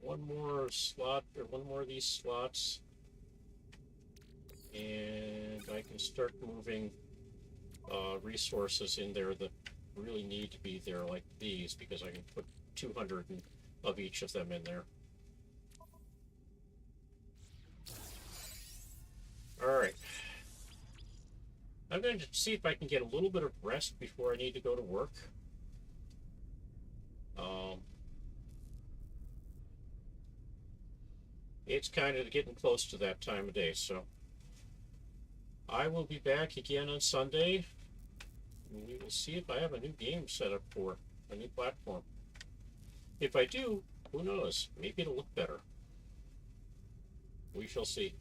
One more slot, or one more of these slots, and I can start moving resources in there that really need to be there, like these, because I can put 200 of each of them in there. Alright. I'm going to see if I can get a little bit of rest before I need to go to work. It's kind of getting close to that time of day, so I will be back again on Sunday. And we will see if I have a new game set up for a new platform. If I do, who knows? Maybe it'll look better. We shall see.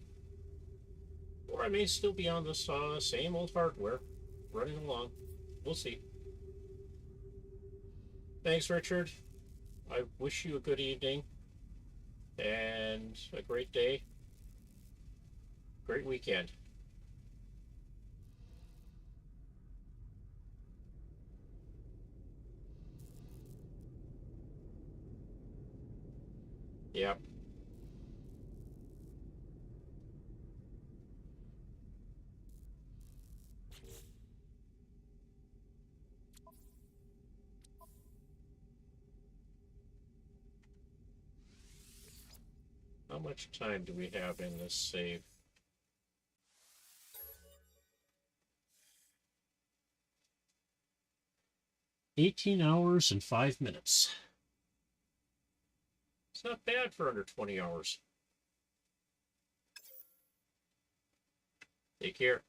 Or I may still be on this same old hardware, running along. We'll see. Thanks, Richard. I wish you a good evening and a great day, great weekend. Yep. How much time do we have in this save? $18 and 5 minutes. It's not bad for under 20 hours. Take care.